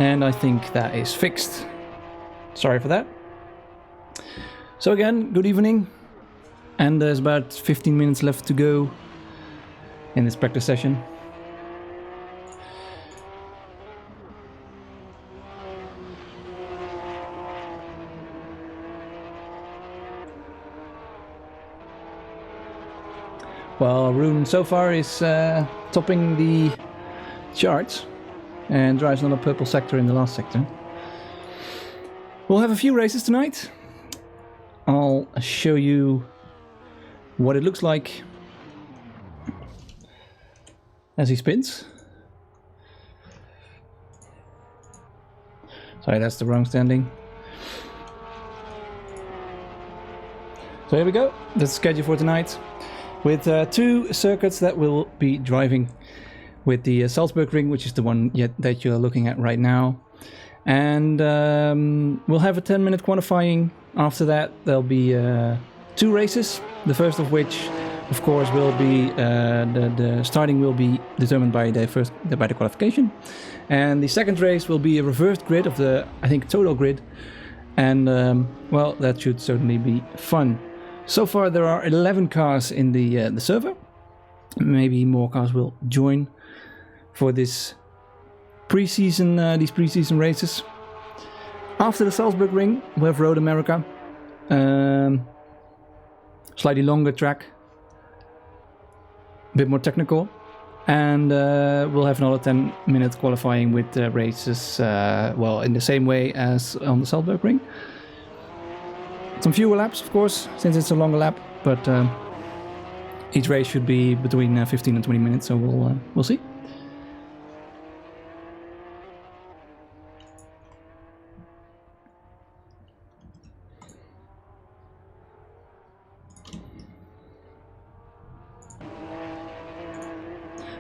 And I think that is fixed. Sorry for that. So again, good evening. And there's about 15 minutes left to go in this practice session. Well, Rune so far is topping the charts and drives another purple sector in the last sector. We'll have a few races tonight. I'll show you what it looks like as he spins. Sorry, that's the wrong standing. So here we go. That's the schedule for tonight, with two circuits that we'll be driving, with the Salzburgring, which is the one that you're looking at right now. And we'll have a 10-minute qualifying. After that, there'll be two races. The first of which, of course, will be the starting will be determined by the qualification, and the second race will be a reversed grid of the, I think, total grid. And well, that should certainly be fun. So far, there are 11 cars in the server. Maybe more cars will join for this pre-season, these pre-season races. After the Salzburgring, we have Road America. Slightly longer track, a bit more technical, and we'll have another 10-minute qualifying with races, well, in the same way as on the Salzburgring. Some fewer laps, of course, since it's a longer lap, but each race should be between 15 and 20 minutes, so we'll see.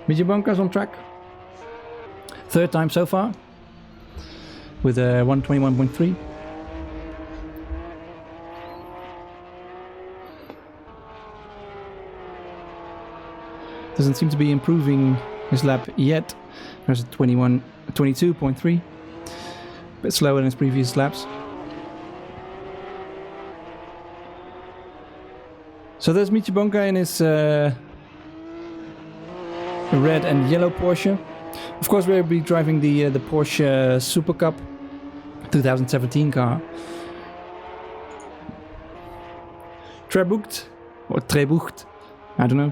Mijibanka's on track. Third time so far, with a 121.3. Doesn't seem to be improving his lap yet. There's a 22.3. A bit slower than his previous laps. So there's Michibanka in his red and yellow Porsche. Of course, we'll be driving the Porsche Supercup 2017 car. Trebucht, or Trebucht, I don't know.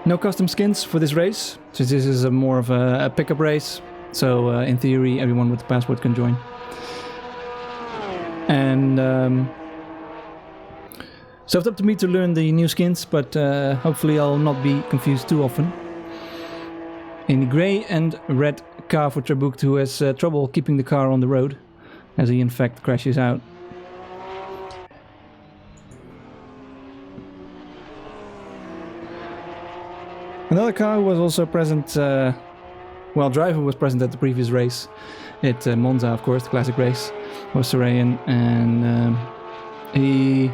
No custom skins for this race, since this is more of a pickup race. So in theory, everyone with the passport can join. And so it's up to me to learn the new skins, but hopefully I'll not be confused too often. In the grey and red car for Trebucht, who has trouble keeping the car on the road, as he in fact crashes out. Another car who was also present, well, driver was present at the previous race at Monza, of course, the classic race, was Sarayan, and he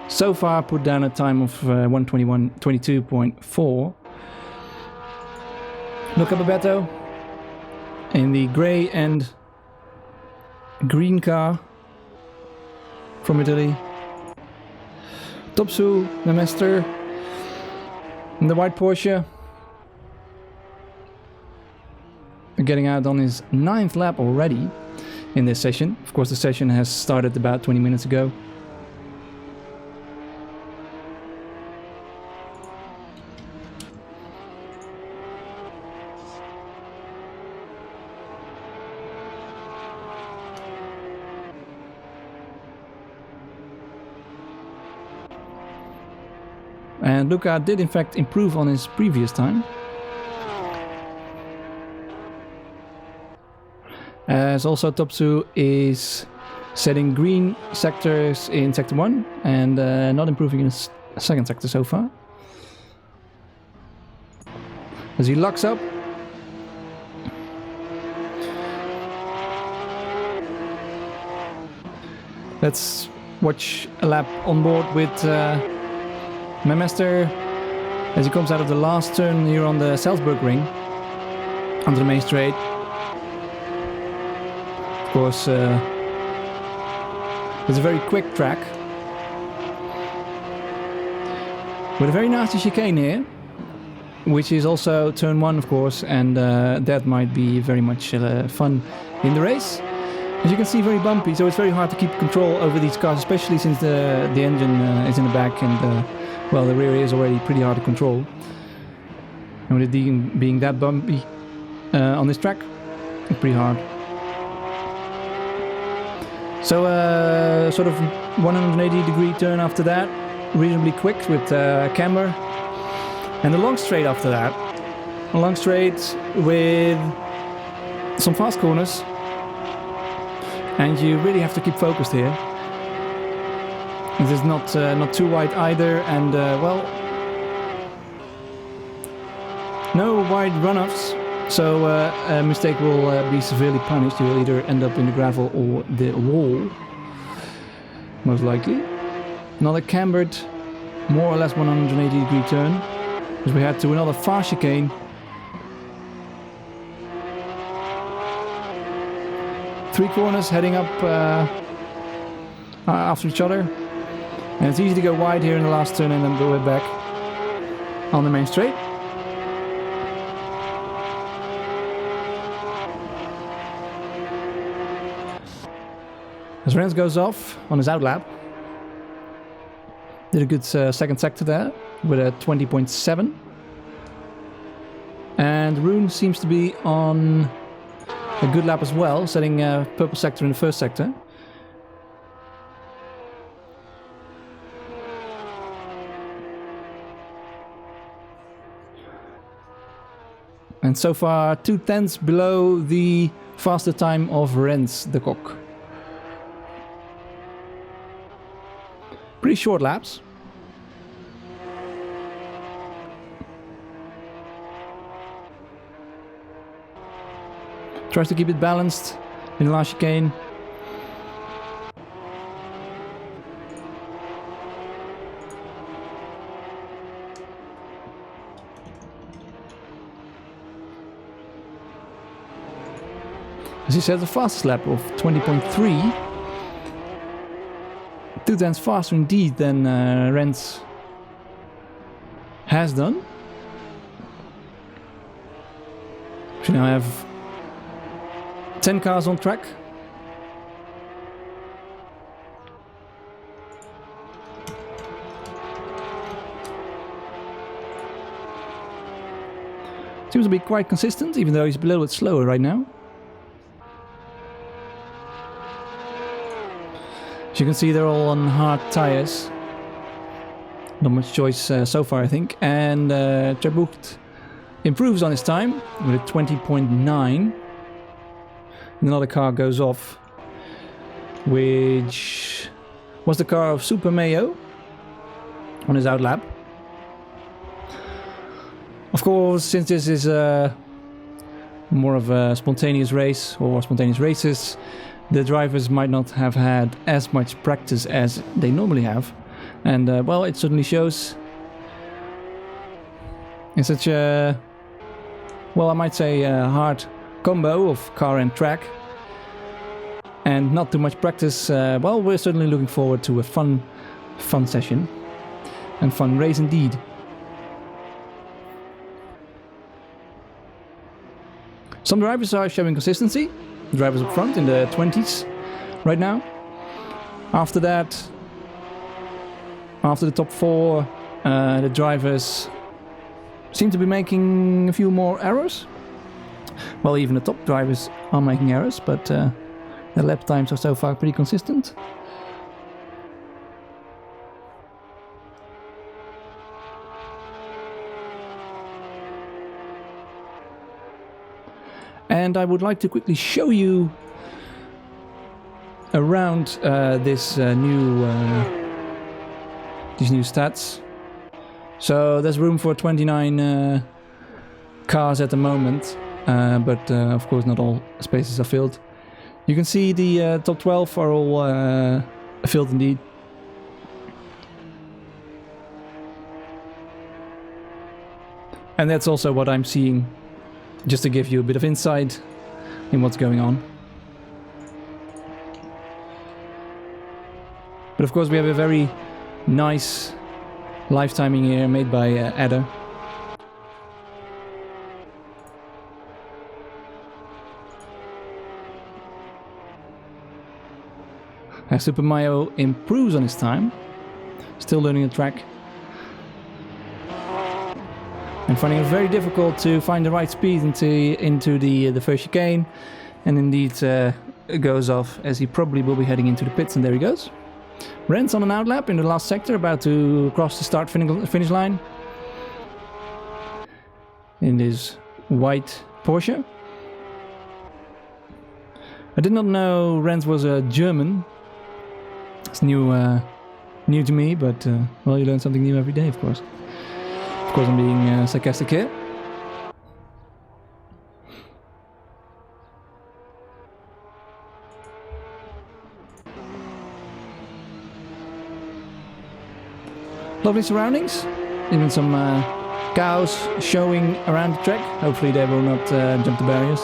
so far put down a time of 1:21:22.4. Luca Babetto in the grey and green car from Italy. Topsu Nemester in the white Porsche, getting out on his 9th lap already in this session. Of course, the session has started about 20 minutes ago. And Luca did in fact improve on his previous time. As also Topsu is setting green sectors in sector 1 and not improving in his second sector so far. As he locks up. Let's watch a lap on board with Memester as he comes out of the last turn here on the Salzburgring onto the main straight. Of course, it's a very quick track with a very nasty chicane here, which is also turn 1, of course, and that might be very much fun in the race. As you can see, very bumpy, so it's very hard to keep control over these cars, especially since the engine is in the back and well, the rear is already pretty hard to control. And with it being that bumpy on this track, it's pretty hard. So sort of 180-degree turn after that, reasonably quick with camber. And a long straight after that. A long straight with some fast corners. And you really have to keep focused here. It is not too wide either, and well, no wide runoffs, so a mistake will be severely punished. You will either end up in the gravel or the wall, most likely. Another cambered, more or less 180-degree turn, as we head to another fast chicane. Three corners heading up after each other. And it's easy to go wide here in the last turn and then go back on the main straight. As Rens goes off on his outlap. Did a good second sector there with a 20.7. And Rune seems to be on a good lap as well, setting purple sector in the first sector. And so far 2/10 below the faster time of Rens de Kok. Pretty short laps. Tries to keep it balanced in the last chicane. As he said, the fastest lap of 20.3. 2/10 faster indeed than Rens has done. So now I have 10 cars on track. Seems to be quite consistent, even though he's a little bit slower right now. As you can see, they're all on hard tires. Not much choice so far, I think. And Terbucht improves on his time with a 20.9. Another car goes off, which was the car of Super Mayo on his outlap. Of course, since this is more of a spontaneous race or spontaneous races, the drivers might not have had as much practice as they normally have. And well, it certainly shows in such a, well, I might say a hard combo of car and track. And not too much practice. Well, we're certainly looking forward to a fun session. And fun race indeed. Some drivers are showing consistency. The drivers up front in the 20s right now. After that, after the top 4, the drivers seem to be making a few more errors. Well, even the top drivers are making errors, but the lap times are so far pretty consistent. And I would like to quickly show you around these new stats. So there's room for 29 cars at the moment, but of course not all spaces are filled. You can see the top 12 are all filled indeed. And that's also what I'm seeing, just to give you a bit of insight in what's going on. But of course we have a very nice live timing here made by Adder. As Super Mario improves on his time, still learning the track. And finding it very difficult to find the right speed into the first chicane. And indeed it goes off as he probably will be heading into the pits, and there he goes. Ren's on an outlap in the last sector, about to cross the start-finish line in this white Porsche. I did not know Renz was a German. It's new to me, but well, you learn something new every day, of course. Of course, I'm being sarcastic here. Lovely surroundings, even some cows showing around the track. Hopefully they will not jump the barriers.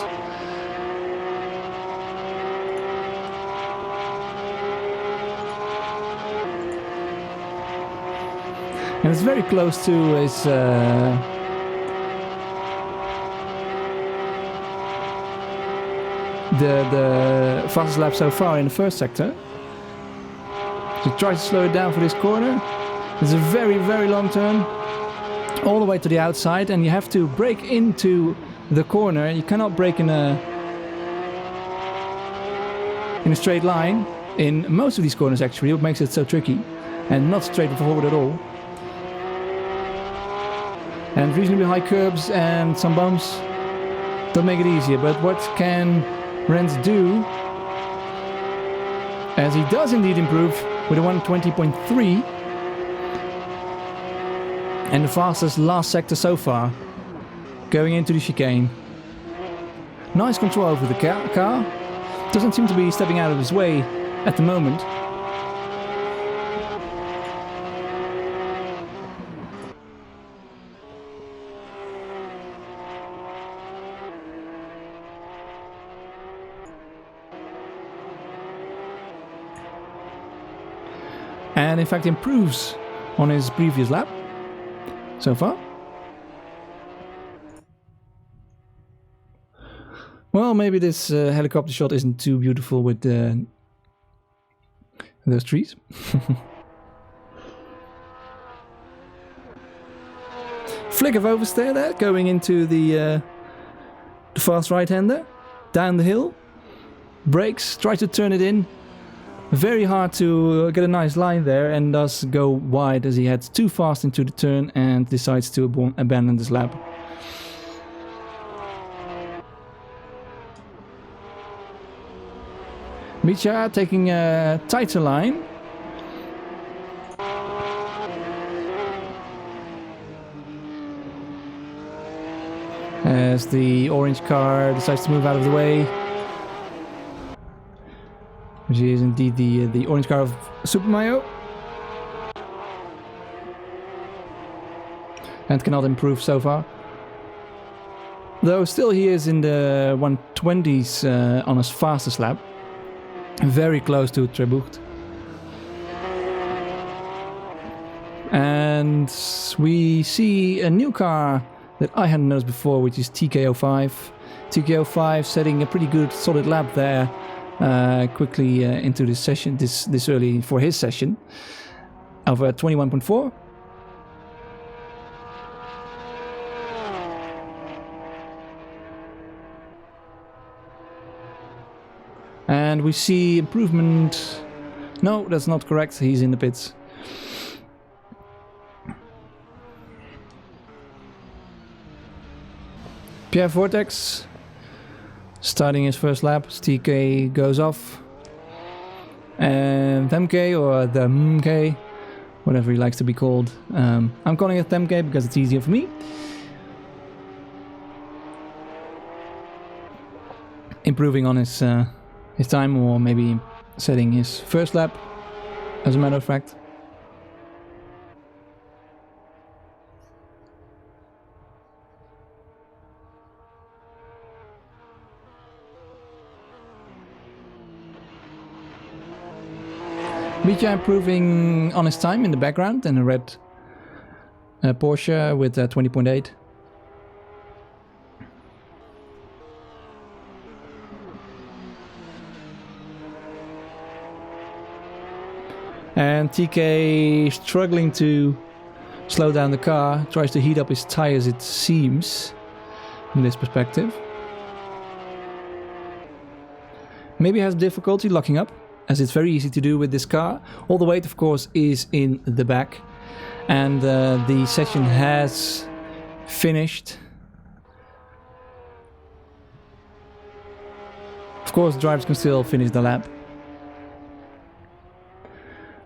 And it's very close to his the fastest lap so far in the first sector. So he tries to slow it down for this corner. It's a very, very long turn, all the way to the outside, and you have to brake into the corner. You cannot brake in a straight line in most of these corners, actually, what makes it so tricky, and not straightforward at all. And reasonably high curbs and some bumps don't make it easier, but what can Renz do? As he does indeed improve with a 120.3. And the fastest last sector so far, going into the chicane. Nice control over the car. Doesn't seem to be stepping out of his way at the moment. And in fact improves on his previous lap. So far. Well, maybe this helicopter shot isn't too beautiful with those trees. Flick of oversteer there, going into the fast right-hander. Down the hill. Brakes, try to turn it in. Very hard to get a nice line there, and does go wide as he heads too fast into the turn and decides to abandon this lap. Micha taking a tighter line. As the orange car decides to move out of the way. Which is indeed the orange car of Super Mario. And cannot improve so far. Though still he is in the 120s on his fastest lap. Very close to Trebucht. And we see a new car that I hadn't noticed before, which is TK05. TK05 setting a pretty good solid lap there. Quickly into this session, this early for his session of 21.4. And we see improvement. No, that's not correct. He's in the pits. Pierre Vortex starting his first lap. TK goes off. And Themke, or the MK, whatever he likes to be called. I'm calling it Themke because it's easier for me. Improving on his time, or maybe setting his first lap, as a matter of fact. Mitja improving on his time in the background in a red Porsche with 20.8. And TK struggling to slow down the car, tries to heat up his tires, it seems, from this perspective. Maybe has difficulty locking up, as it's very easy to do with this car. All the weight, of course, is in the back. And the session has finished. Of course, drivers can still finish the lap.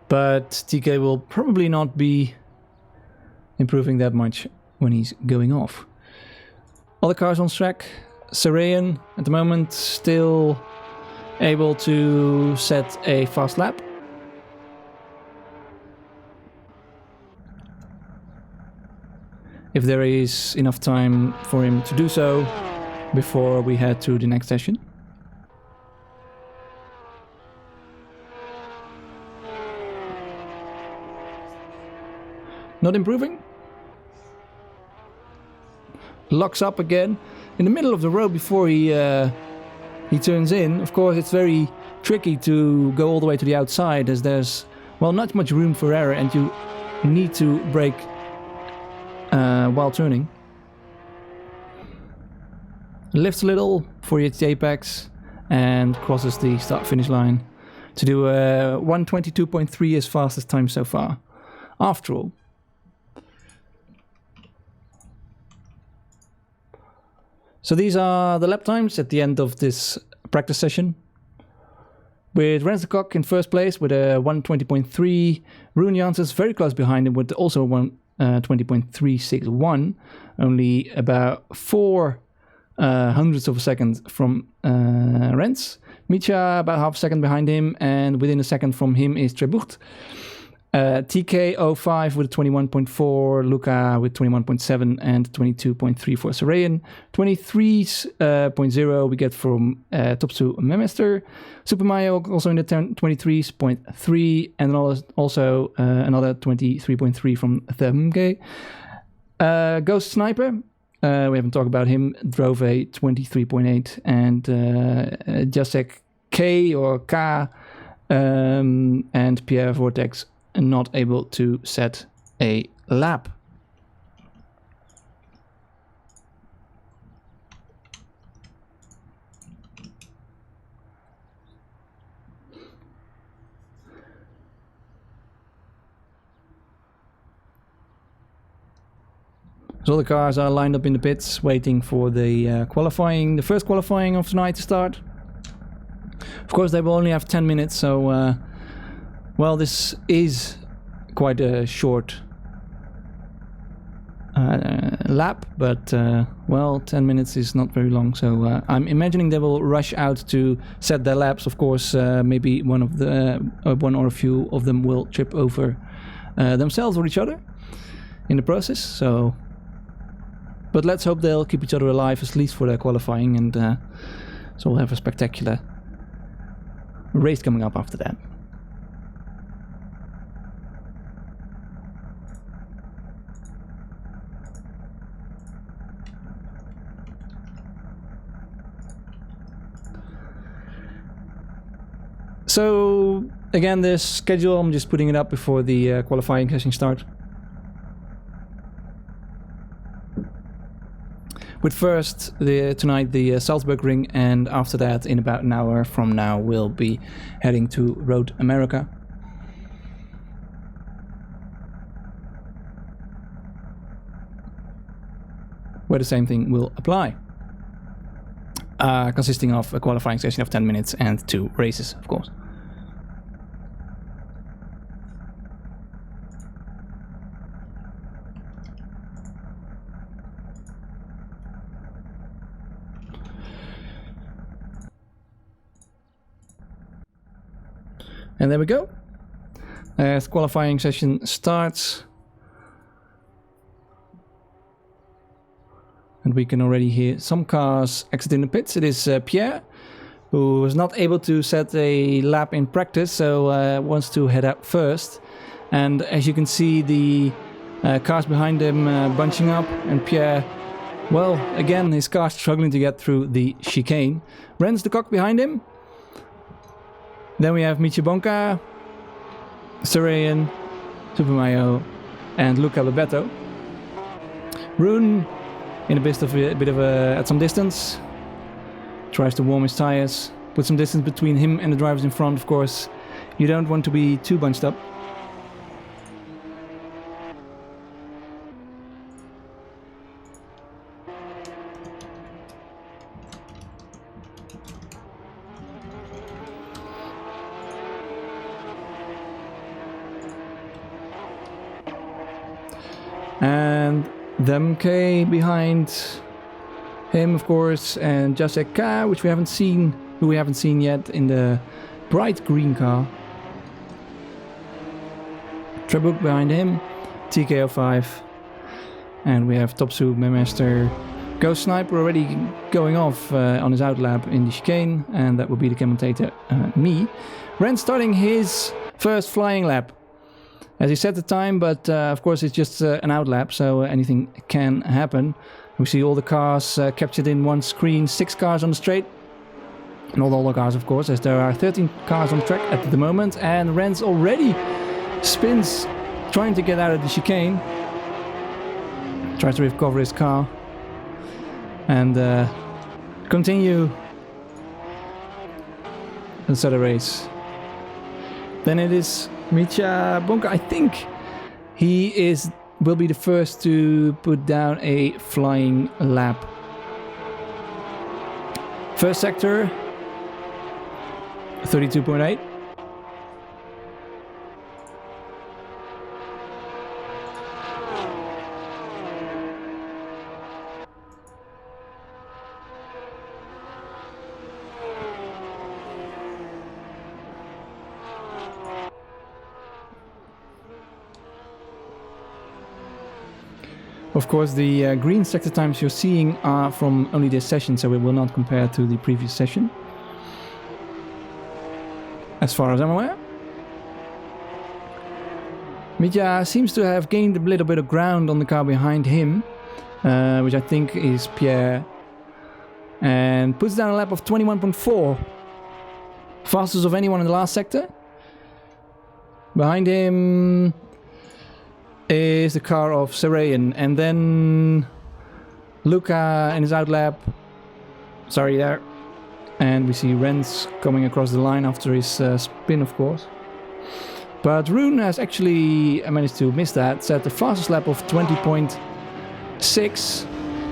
But TK will probably not be improving that much when he's going off. Other cars on track. Sarayan at the moment still able to set a fast lap. If there is enough time for him to do so before we head to the next session. Not improving. Locks up again in the middle of the road before he turns in. Of course, it's very tricky to go all the way to the outside, as there's, well, not much room for error, and you need to brake while turning. Lifts a little before he hits the apex and crosses the start-finish line to do a 1:22.3 his fastest time so far. After all. So these are the lap times at the end of this practice session. With Rensenkock in first place with a 1:20.3. Rune Janssens very close behind him with also 1:20.361. Only about 4 hundredths of a second from Rens. Mitja about half a second behind him, and within a second from him is Trebucht. TK05 with a 21.4, Luca with 21.7 and 22.3 for Sarayan. 23.0 we get from Topsu Memester. Super Mario also in the 23.3, and also another 23.3 from Themge. Ghost Sniper, we haven't talked about him, drove a 23.8, and Jacek K or K and Pierre Vortex not able to set a lap. So the cars are lined up in the pits waiting for the qualifying, the first qualifying of tonight to start. Of course, they will only have 10 minutes, so well, this is quite a short lap, but well, 10 minutes is not very long, so I'm imagining they will rush out to set their laps. Of course, maybe one or a few of them will trip over themselves or each other in the process, so... But let's hope they'll keep each other alive, at least for their qualifying, and so we'll have a spectacular race coming up after that. So again, the schedule, I'm just putting it up before the qualifying session start. With first tonight the Salzburgring, and after that, in about an hour from now, we'll be heading to Road America. Where the same thing will apply. Consisting of a qualifying session of 10 minutes and 2 races, of course. And there we go. As qualifying session starts. And we can already hear some cars exiting the pits. It is Pierre who was not able to set a lap in practice, so wants to head out first. And as you can see, the cars behind him bunching up, and Pierre, well, again, his car struggling to get through the chicane. Rens the cock behind him. Then we have Michi Bonka, Sarayan, Super Mayo, and Luca Babetto. Rune in a bit of at some distance, tries to warm his tires, put some distance between him and the drivers in front. Of course, you don't want to be too bunched up. And Demke behind him, of course, and Jacek K, which we haven't seen, who we haven't seen yet in the bright green car. Trebuk behind him, TK05, and we have Topsu, Memester, Ghost Sniper already going off on his outlap in the chicane, and that will be the commentator, me. Ren starting his first flying lap. As he set the time, but of course it's just an outlap, so anything can happen. We see all the cars captured in one screen, 6 cars on the straight. Not all the cars, of course, as there are 13 cars on track at the moment. And Rens already spins, trying to get out of the chicane. Tries to recover his car. And continue the CEST Race. Then it is Micha Bonka. I think he will be the first to put down a flying lap. First sector, 32.8. Of course, the green sector times you're seeing are from only this session, so it will not compare to the previous session, as far as I'm aware. Mitya seems to have gained a little bit of ground on the car behind him, which I think is Pierre, and puts down a lap of 21.4. Fastest of anyone in the last sector. Behind him is the car of Sarayan, and then Luca in his outlap. Sorry there. And we see Rens coming across the line after his spin, of course. But Rune has actually managed to miss that, set the fastest lap of 20.6.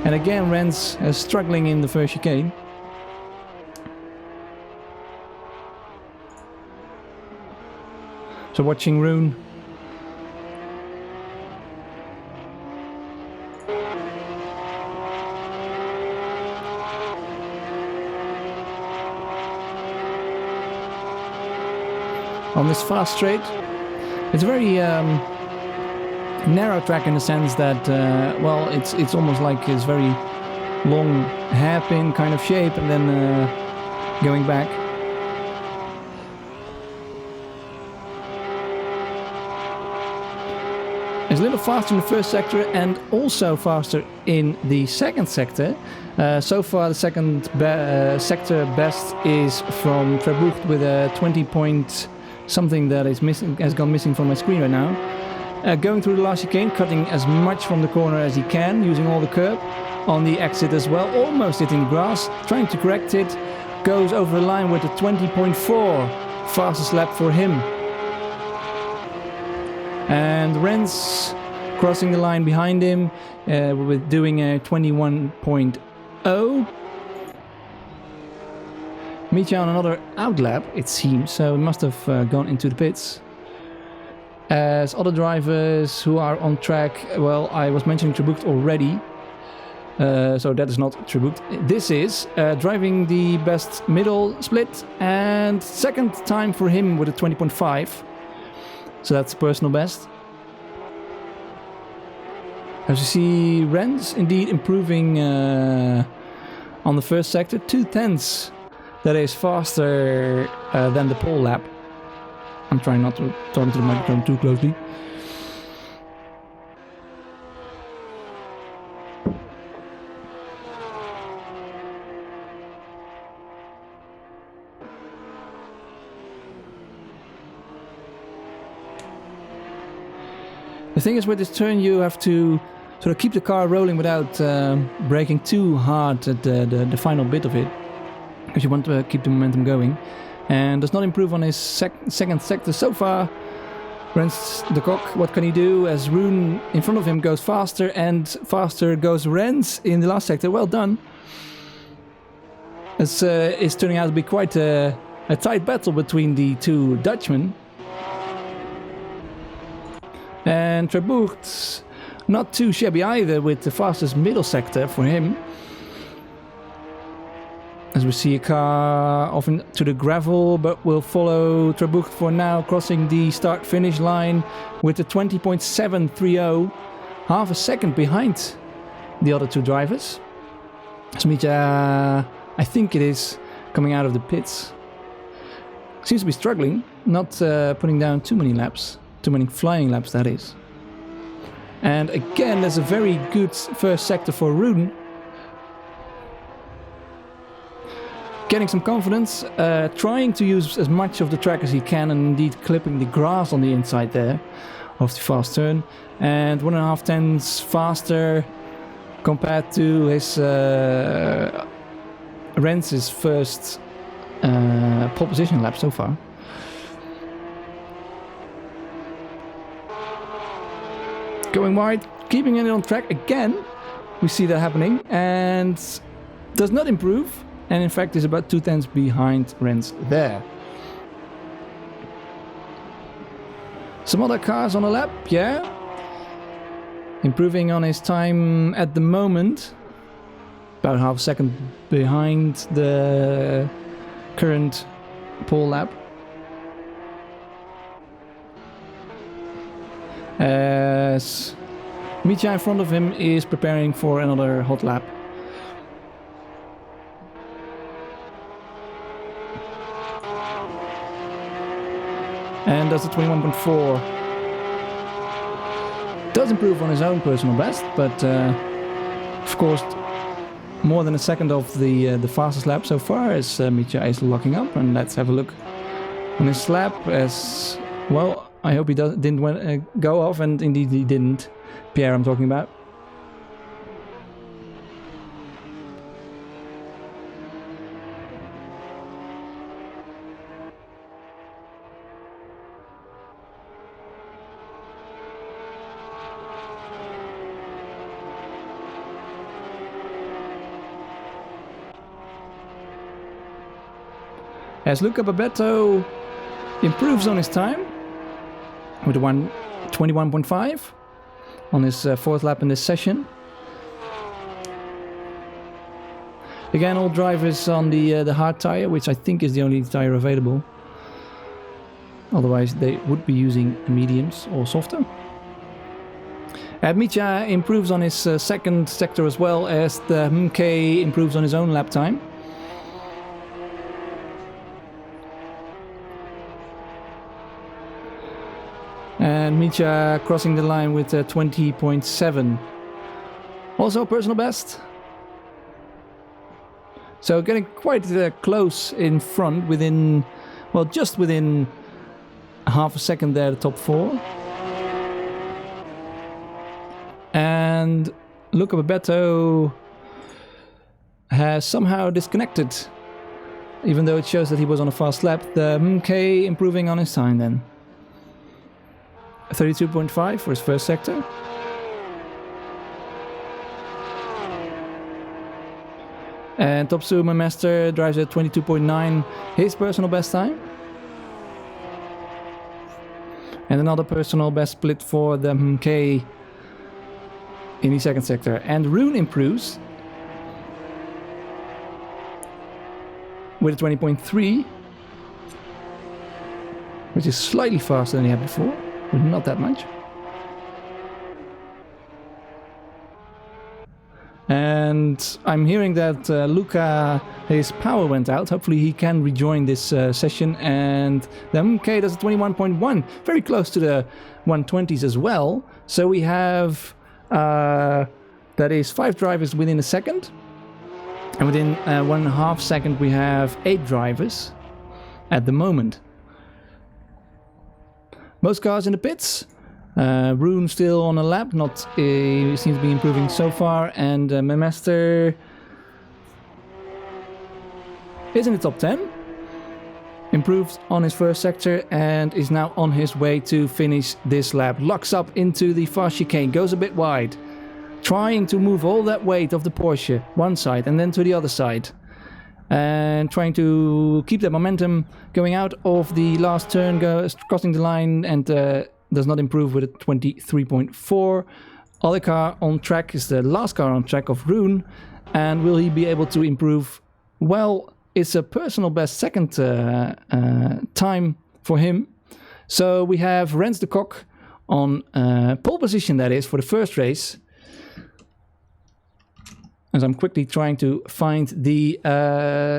And again, Rens is struggling in the first chicane. So watching Rune. On this fast straight, it's a very narrow track in the sense that, well, it's almost like it's very long hairpin kind of shape, and then going back. It's a little faster in the first sector and also faster in the second sector. So far, the second sector best is from Verbucht with a 20 point something that is missing, has gone missing from my screen right now. Going through the last chicane, cutting as much from the corner as he can, using all the curb on the exit as well, almost hitting the grass, trying to correct it, goes over the line with a 20.4, fastest lap for him. And Rens crossing the line behind him with doing a 21.0. Mitya on another outlap, it seems, so he must have gone into the pits. As other drivers who are on track, well, I was mentioning Trebucht already, so that is not Trebucht. This is driving the best middle split, and second time for him with a 20.5, so that's personal best. As you see, Rens indeed improving on the first sector, 2/10 that is faster than the pole lap. I'm trying not to talk to the microphone too closely. The thing is, with this turn you have to sort of keep the car rolling without braking too hard at the final bit of it, because you want to keep the momentum going. And does not improve on his second sector so far. Rens de Kock, what can he do as Rune in front of him goes faster, and faster goes Rens in the last sector. Well done. It's turning out to be quite a tight battle between the two Dutchmen. And Terburg's not too shabby either, with the fastest middle sector for him. As we see a car off to the gravel, but will follow Terburg for now, crossing the start-finish line with a 20.730, half a second behind the other two drivers. Smitja, I think it is, coming out of the pits. Seems to be struggling, not putting down too many laps. Too many flying laps, that is. And again, there's a very good first sector for Rune. Getting some confidence, trying to use as much of the track as he can, and indeed clipping the grass on the inside there of the fast turn. And 1.5 tenths faster compared to his Rens's first pole position lap so far. Going wide, keeping it on track again. We see that happening, and does not improve, and in fact is about 2 tenths behind Rens there. Some other cars on the lap, yeah. Improving on his time at the moment. About half a second behind the current pole lap. As Mitja in front of him is preparing for another hot lap. And does the 21.4. Does improve on his own personal best, but of course more than a second of the fastest lap so far, as Mitja is locking up. And let's have a look on his lap. As well, I hope he didn't go off, and indeed he didn't. Pierre, I'm talking about. As Luca Babetto improves on his time with a 21.5 on his fourth lap in this session. Again, all drivers on the hard tire, which I think is the only tire available. Otherwise, they would be using mediums or softer. Mitja improves on his second sector as well, as the MK improves on his own lap time. And Mitja crossing the line with 20.7. Also a personal best. So getting quite close in front, within, well, just within half a second there, the top four. And Luca Babetto has somehow disconnected, even though it shows that he was on a fast lap. The MK improving on his time then. 32.5 for his first sector. And Top Sumo Master drives at 22.9, his personal best time. And another personal best split for the MK in the second sector. And Rune improves with a 20.3, which is slightly faster than he had before. But not that much. And I'm hearing that Luca his power went out. Hopefully he can rejoin this session. And the MK does a 21.1, very close to the 120s as well. So we have, that is 5 drivers within a second. And within 1.5 seconds we have 8 drivers at the moment. Most cars in the pits. Rune still on a lap, seems to be improving so far. And Memaster is in the top 10, improved on his first sector and is now on his way to finish this lap. Locks up into the fast chicane, goes a bit wide, trying to move all that weight of the Porsche one side and then to the other side, and trying to keep that momentum going out of the last turn, crossing the line, and does not improve with a 23.4. Other car on track is the last car on track of Rune, and will he be able to improve? Well, it's a personal best second time for him. So we have Rens de Kock on pole position, that is, for the first race. As I'm quickly trying to find the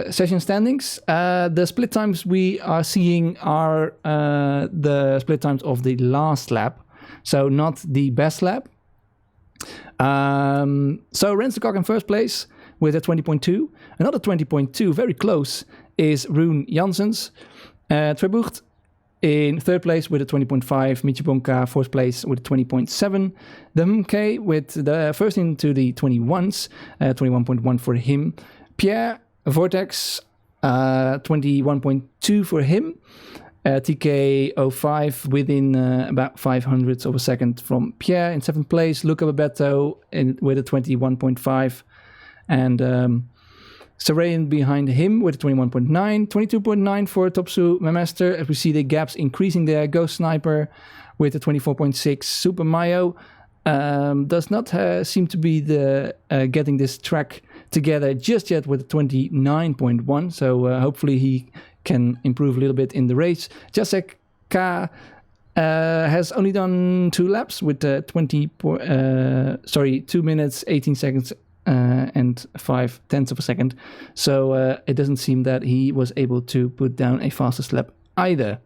session standings. The split times we are seeing are the split times of the last lap. So not the best lap. So Rens de Kock in first place with a 20.2. Another 20.2, very close, is Rune Janssens. Trebucht in third place with a 20.5. Michibonka fourth place with a 20.7. The MK with the first into the 21s, 21.1 for him. Pierre Vortex, 21.2 for him. TK05 within about 500ths of a second from Pierre in seventh place. Luca Bebeto with a 21.5. And Sarayan behind him with a 21.9, 22.9 for Topsu Memaster. As we see the gaps increasing there. Ghost Sniper with a 24.6. Super Mayo does not seem to be the getting this track together just yet with a 29.1. So hopefully he can improve a little bit in the race. Jacek K has only done 2 laps with 2 minutes, 18 seconds. And 0.5 of a second. So it doesn't seem that he was able to put down a fastest lap either.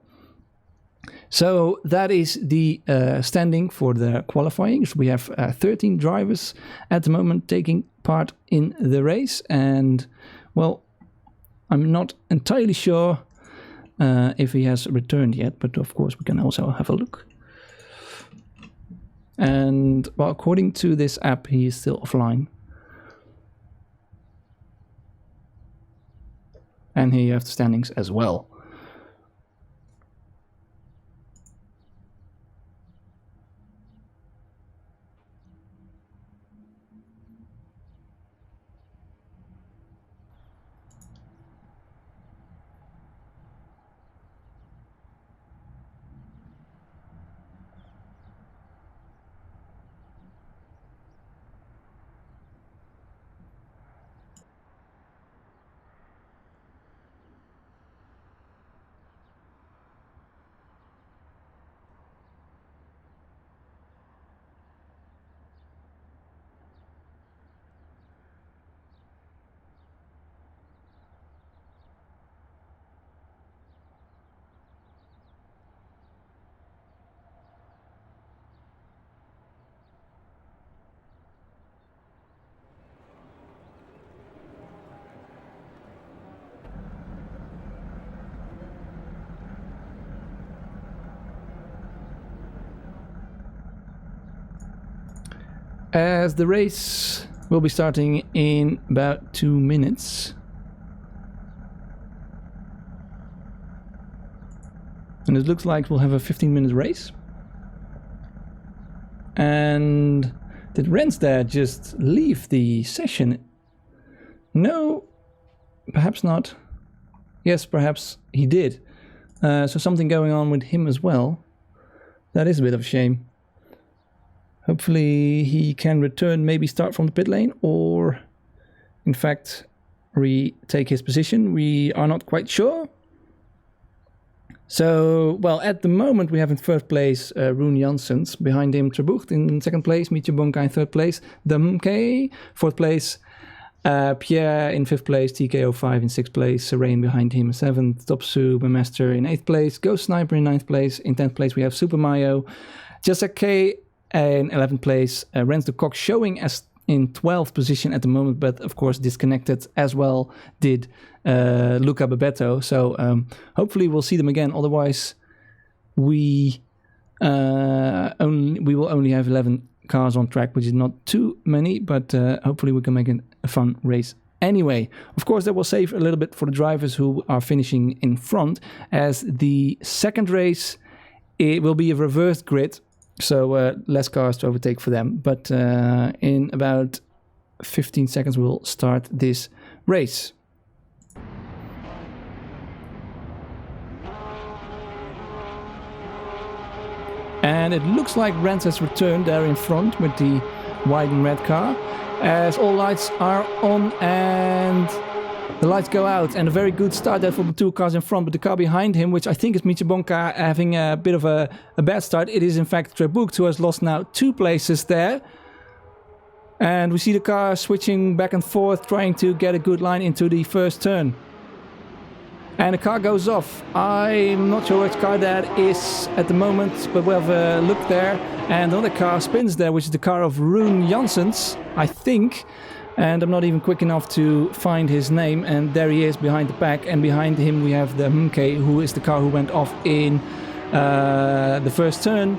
So that is the standing for the qualifying. So we have 13 drivers at the moment taking part in the race. And, well, I'm not entirely sure if he has returned yet. But, of course, we can also have a look. And, well, according to this app, he is still offline. And here you have the standings as well. As the race will be starting in about 2 minutes. And it looks like we'll have a 15-minute race. And did Rensdad just leave the session? No, perhaps not. Yes, perhaps he did. So something going on with him as well. That is a bit of a shame. Hopefully he can return, maybe start from the pit lane, or in fact retake his position. We are not quite sure. So, well, at the moment we have in first place Rune Janssens, behind him Trebucht in second place, Mietje Bonka in third place, Damke fourth place, Pierre in 5th place, TK05 in 6th place, Serain behind him 7th, Topsu, Master in 8th place, Ghost Sniper in 9th place, in 10th place we have Super Mayo, Jessica K in 11th place, Rens de Coq showing as in 12th position at the moment, but of course disconnected as well did Luca Babetto, so hopefully we'll see them again, otherwise we will only have 11 cars on track, which is not too many, but hopefully we can make it a fun race anyway. Of course, that will save a little bit for the drivers who are finishing in front, as the second race, it will be a reversed grid, so less cars to overtake for them. But in about 15 seconds, we'll start this race. And it looks like Rens has returned there in front with the white and red car, as all lights are on and the lights go out, and a very good start there for the two cars in front, but the car behind him, which I think is Michabonka, having a bit of a bad start. It is in fact Trebucht, who has lost now 2 places there. And we see the car switching back and forth, trying to get a good line into the first turn. And the car goes off. I'm not sure which car that is at the moment, but we'll have a look there. And another car spins there, which is the car of Rune Janssens, I think. And I'm not even quick enough to find his name. And there he is behind the pack. And behind him we have the Mke, who is the car who went off in the first turn.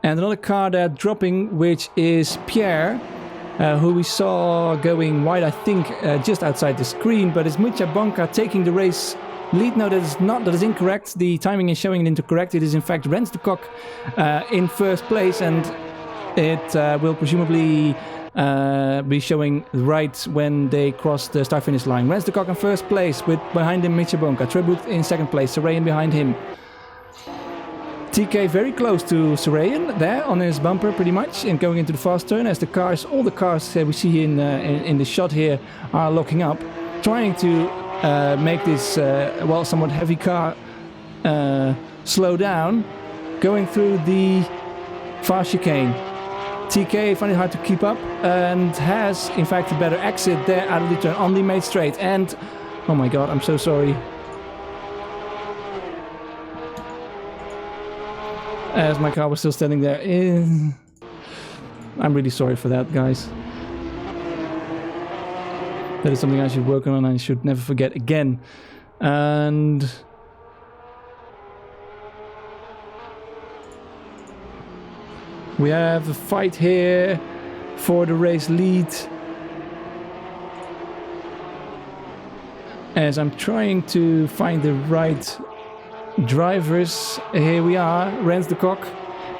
And another car there dropping, which is Pierre, who we saw going wide, I think, just outside the screen. But it's Michabonka taking the race lead. No, that is not. That is incorrect. The timing is showing it incorrect. It is in fact Rens de Coq in first place, and it will presumably be showing right when they cross the start-finish line. Rens de Coq in first place, with behind him Michabonka. Trebucht in second place. Serain behind him. TK very close to Serain there on his bumper, pretty much, and going into the fast turn as the cars, all the cars we see in the shot here, are locking up, trying to make this somewhat heavy car slow down, going through the fast chicane. TK finding it hard to keep up and has in fact a better exit there out of the turn on the main straight. And oh my god, I'm so sorry. As my car was still standing there. I'm really sorry for that, guys. That is something I should work on and I should never forget again. And we have a fight here for the race lead, as I'm trying to find the right drivers. Here we are, Rens de Coq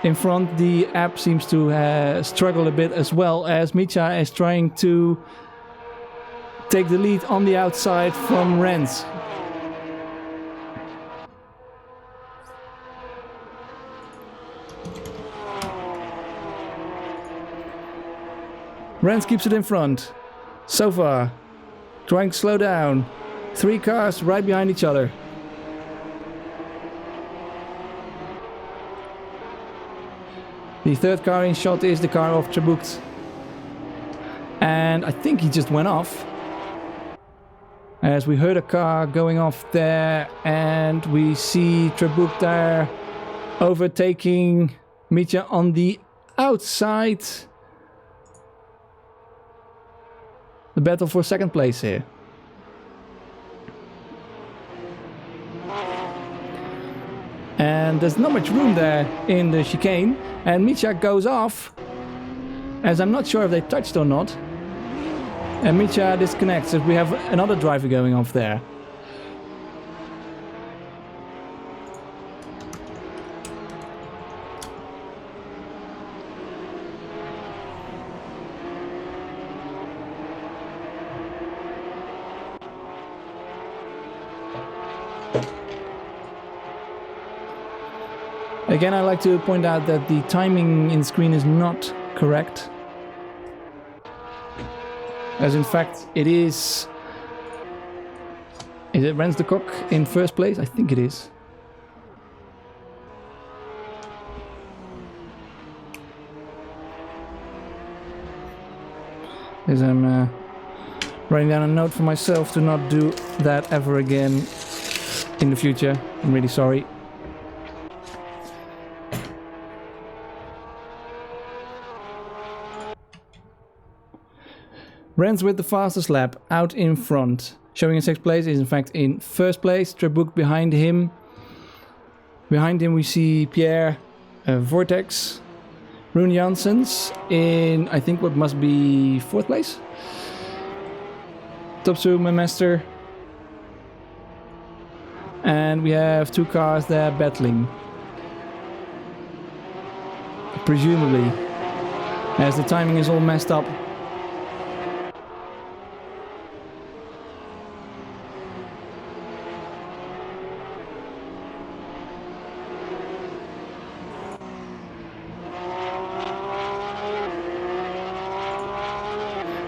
in front. The app seems to struggle a bit, as well as Micha is trying to take the lead on the outside from Rens. Rens keeps it in front so far, trying to slow down. 3 cars right behind each other. The third car in shot is the car of Trebucht, and I think he just went off, as we heard a car going off there, and we see Trebucht there overtaking Micha on the outside. The battle for second place here. And there's not much room there in the chicane, and Micha goes off, as I'm not sure if they touched or not. And Micha disconnects, as we have another driver going off there. Again, I like to point out that the timing in screen is not correct, as in fact it is. Is it Rens de Coq in first place? I think it is. As I'm Writing down a note for myself to not do that ever again in the future. I'm really sorry. Renz with the fastest lap, out in front. Showing in 6th place, is in fact in 1st place. Trebuk behind him. Behind him we see Pierre Vortex. Rune Janssens in, I think, what must be 4th place. Topsu Master. And we have 2 cars there battling. Presumably. As the timing is all messed up.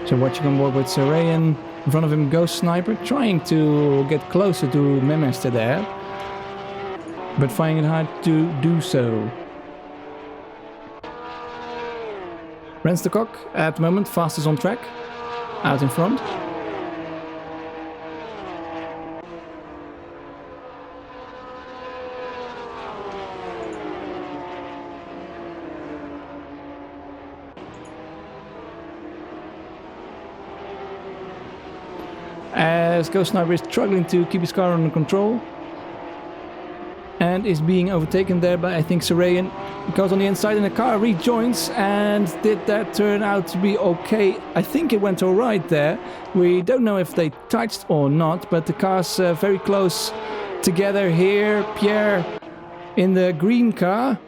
So watching on board with Sarayan. In front of him, Ghost Sniper, trying to get closer to Memester there. But finding it hard to do so. Rens de Kok, at the moment, fastest on track. Out in front. As Ghost Sniper is struggling to keep his car under control. And is being overtaken there by, I think, Sarayan. Goes on the inside and the car rejoins. And did that turn out to be okay? I think it went alright there. We don't know if they touched or not, but the cars very close together here. Pierre in the green car.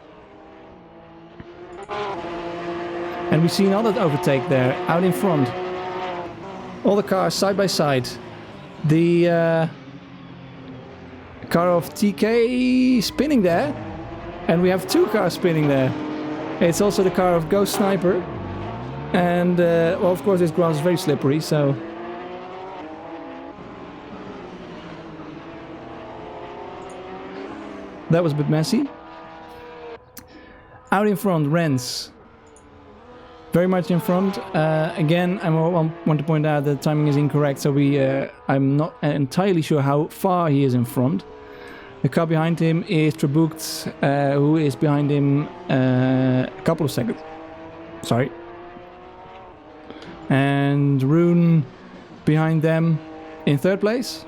And we see another overtake there, out in front. All the cars side by side. The car of TK spinning there. And we have 2 cars spinning there. It's also the car of Ghost Sniper. And, well, of course, this ground is very slippery, so... that was a bit messy. Out in front, Rens. Very much in front. Again, I want to point out that the timing is incorrect, so I'm not entirely sure how far he is in front. The car behind him is Trebuk, who is behind him a couple of seconds. Sorry. And Rune behind them in 3rd place.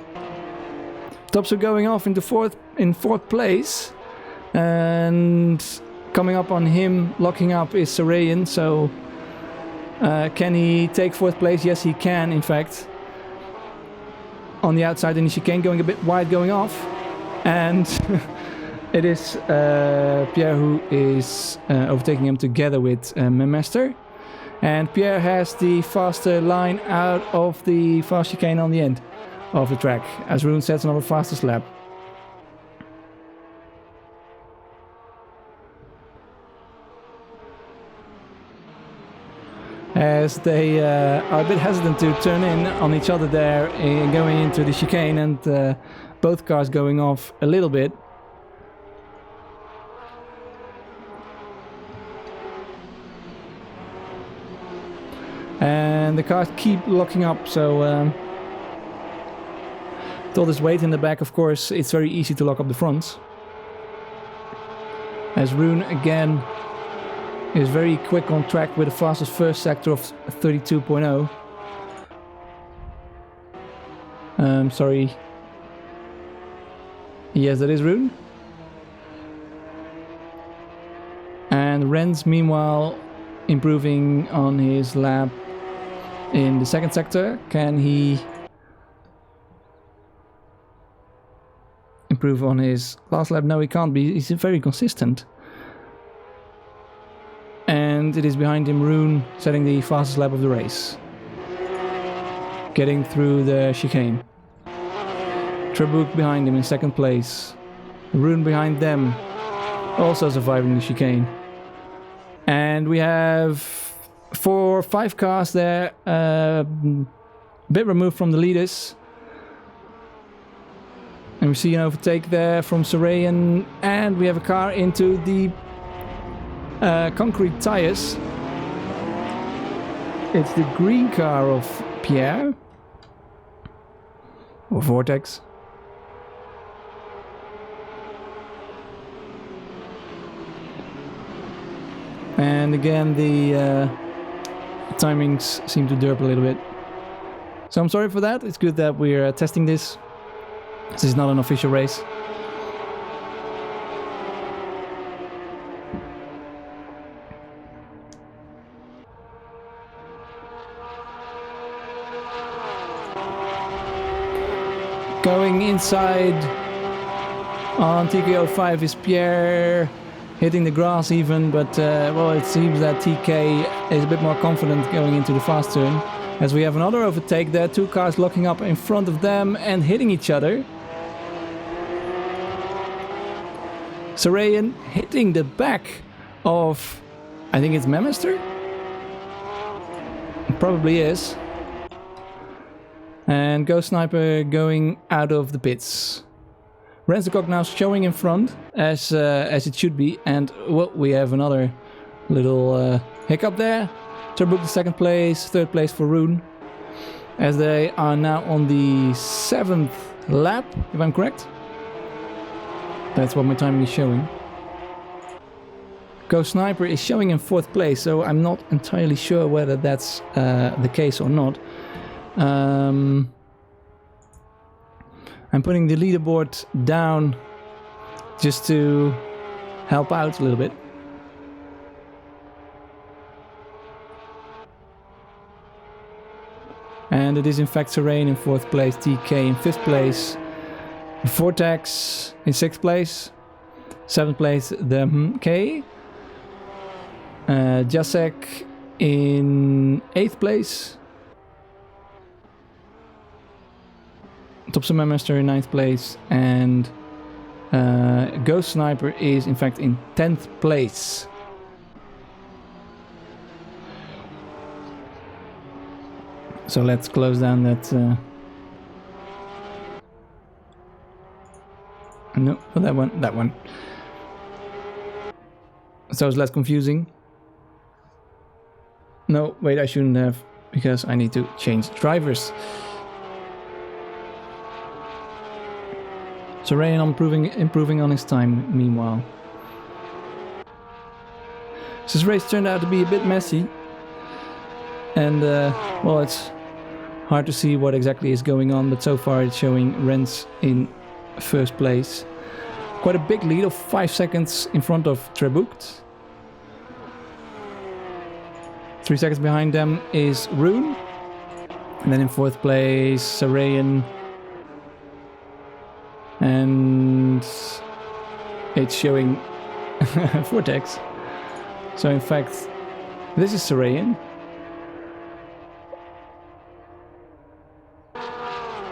Topsu going off into 4th place. And coming up on him, locking up, is Sarayan, so... can he take 4th place? Yes, he can, in fact. On the outside in the chicane, going a bit wide, going off. And it is Pierre who is overtaking him together with Memester. And Pierre has the faster line out of the fast chicane on the end of the track. As Rune sets another fastest lap. As they are a bit hesitant to turn in on each other there, going into the chicane, and both cars going off a little bit. And the cars keep locking up, so with all this weight in the back, of course, it's very easy to lock up the fronts. As Rune again is very quick on track with the fastest first sector of 32.0. Sorry. Yes, that is Rune. And Rens, meanwhile, improving on his lap in the 2nd sector. Can he improve on his last lap? No, he can't be. He's very consistent. And it is behind him, Rune, setting the fastest lap of the race. Getting through the chicane. Trebuk behind him in 2nd place. Rune behind them, also surviving the chicane. And we have 4 or 5 cars there, a bit removed from the leaders. And we see an overtake there from Sarayan, and we have a car into the concrete tires. It's the green car of Pierre. or Vortex. And again, the timings seem to derp a little bit. So I'm sorry for that. It's good that we're testing this. This is not an official race. Going inside on TK05 is Pierre, hitting the grass even, but well, it seems that TK is a bit more confident going into the fast turn. As we have another overtake there, two cars locking up in front of them and hitting each other. Sarayan hitting the back of, I think it's Memester? It probably is. And Ghost Sniper going out of the pits. Rensekok now showing in front as it should be, and well, we have another little hiccup there. Turbook the second place, third place for Rune, as they are now on the 7th lap, if I'm correct. That's what my timing is showing. Ghost Sniper is showing in 4th place, so I'm not entirely sure whether that's the case or not. I'm putting the leaderboard down just to help out a little bit. And it is in fact Sarayan in 4th place, TK in 5th place, Vortex in 6th place, 7th place the K, Jacek in 8th place, Topson Memester in 9th place, and Ghost Sniper is in fact in 10th place. So let's close down that. No, that one. So it's less confusing. No, wait, I shouldn't have, because I need to change drivers. So Rayan improving on his time meanwhile. So this race turned out to be a bit messy. And well, it's hard to see what exactly is going on, but so far it's showing Rens in 1st place. Quite a big lead of 5 seconds in front of Trebucht. 3 seconds behind them is Rune. And then in 4th place, Sarayan. And it's showing Vortex. So in fact, this is Sarayan.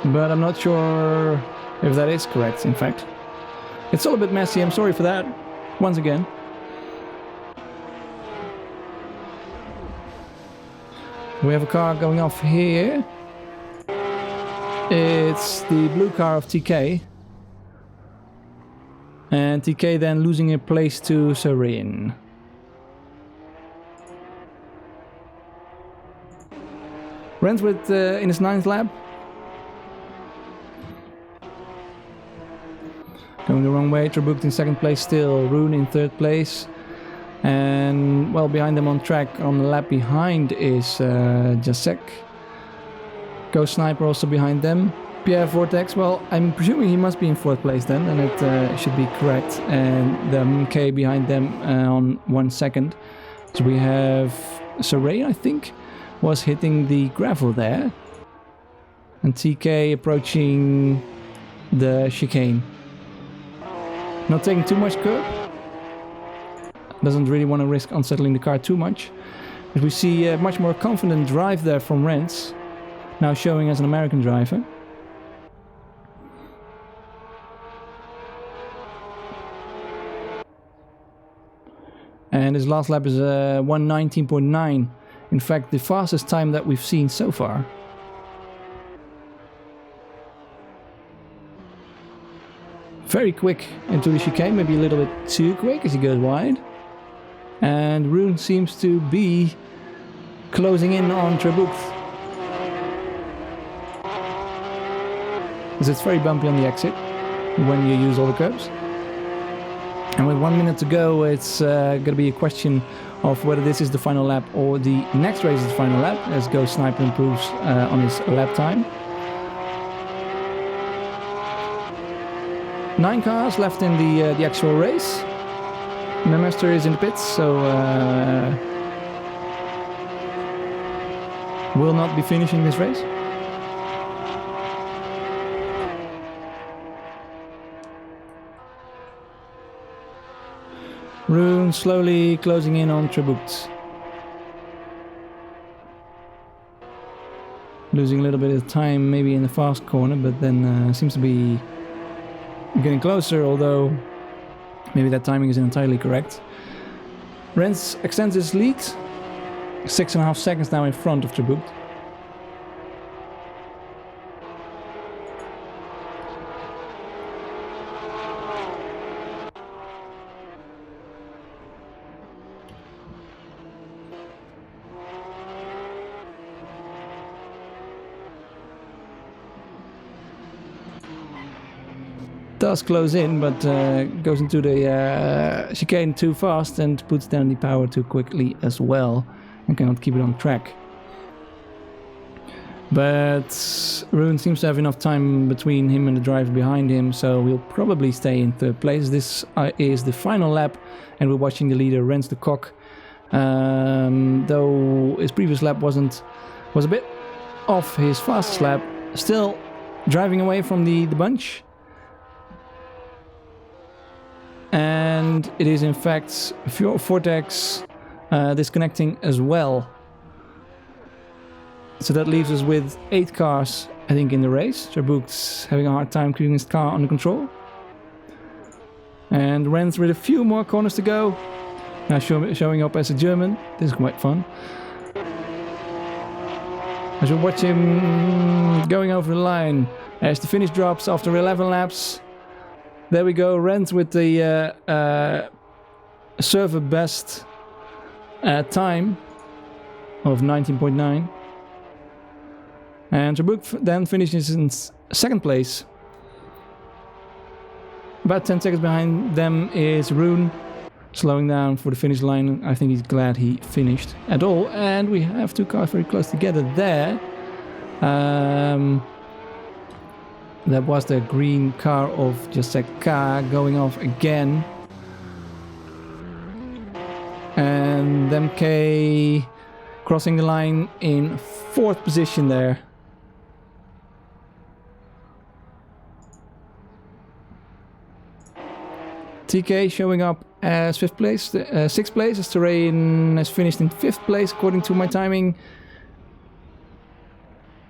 But I'm not sure if that is correct, in fact. It's all a bit messy, I'm sorry for that, once again. We have a car going off here. It's the blue car of TK. And TK then losing a place to Sarayan. Rensworth in his 9th lap. Going the wrong way, Trebucht in 2nd place still, Rune in 3rd place. And well, behind them on track, on the lap behind is Jacek. Ghost Sniper also behind them. Pierre Vortex, well, I'm presuming he must be in 4th place then, and it should be correct. And the MK behind them on 1 second. So we have Sarayan, I think, was hitting the gravel there. And TK approaching the chicane. Not taking too much curb. Doesn't really want to risk unsettling the car too much. But we see a much more confident drive there from Rens. Now showing as an American driver. And his last lap is 1:19.9. In fact, the fastest time that we've seen so far. Very quick into the chicane, maybe a little bit too quick as he goes wide. And Rune seems to be closing in on Trebucht. because it's very bumpy on the exit when you use all the curbs. And with 1 minute to go, it's going to be a question of whether this is the final lap or the next race is the final lap, as Ghost Sniper improves on his lap time. 9 cars left in the actual race. Memester is in the pits, so will not be finishing this race. Rune slowly closing in on Trebuchet. Losing a little bit of time maybe in the fast corner, but then seems to be getting closer, although maybe that timing isn't entirely correct. Rens extends his lead. 6.5 seconds now in front of Trebuchet. Does close in, but goes into the chicane too fast and puts down the power too quickly as well, and cannot keep it on track. But Rune seems to have enough time between him and the driver behind him, so we'll probably stay in third place. This is the final lap, and we're watching the leader Rens de Kock. Though his previous lap was a bit off his fastest lap, still driving away from the bunch. And it is in fact Vortex disconnecting as well. So that leaves us with 8 cars, I think, in the race. Trebuchet's having a hard time keeping his car under control. And Rens with a few more corners to go. Now showing up as a German. This is quite fun. As we watch him going over the line as the finish drops after 11 laps. There we go, Rens with the server best time of 19.9. And Trebuchet then finishes in second place. About 10 seconds behind them is Rune, slowing down for the finish line. I think he's glad he finished at all. And we have 2 cars very close together there. That was the green car of Jacek K going off again. And MK crossing the line in 4th position there. TK showing up as 5th place, 6th place, as Terrain has finished in 5th place according to my timing.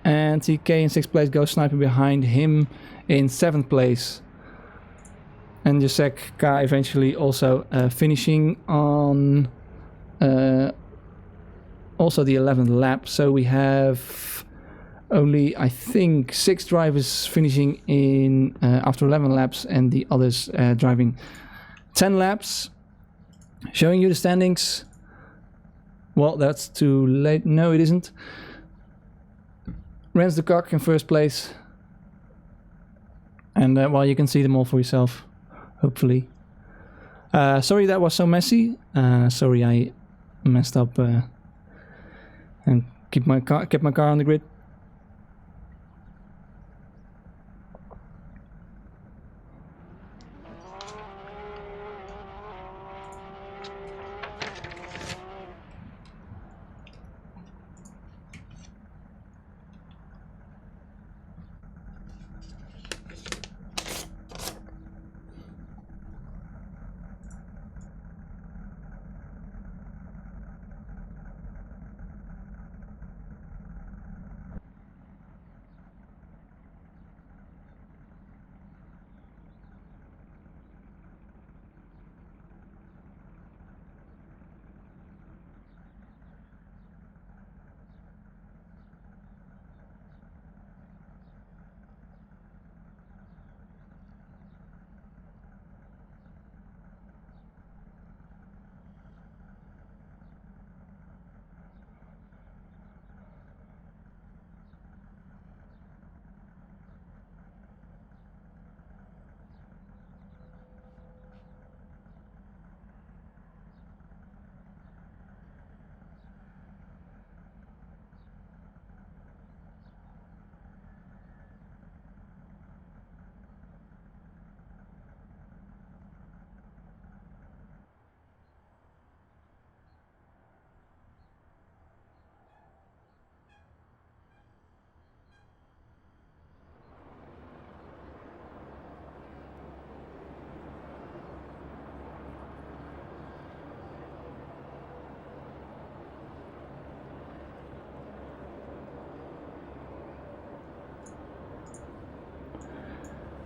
And TK in 6th place, Ghost Sniper behind him in 7th place. And Jacek K eventually also finishing on also the 11th lap. So we have only, I think, 6 drivers finishing in after 11 laps, and the others driving 10 laps. Showing you the standings. Well, that's too late. No, it isn't. Rens de Kock in 1st place. And well, you can see them all for yourself, hopefully. Sorry that was so messy. Sorry I messed up and kept my car on the grid.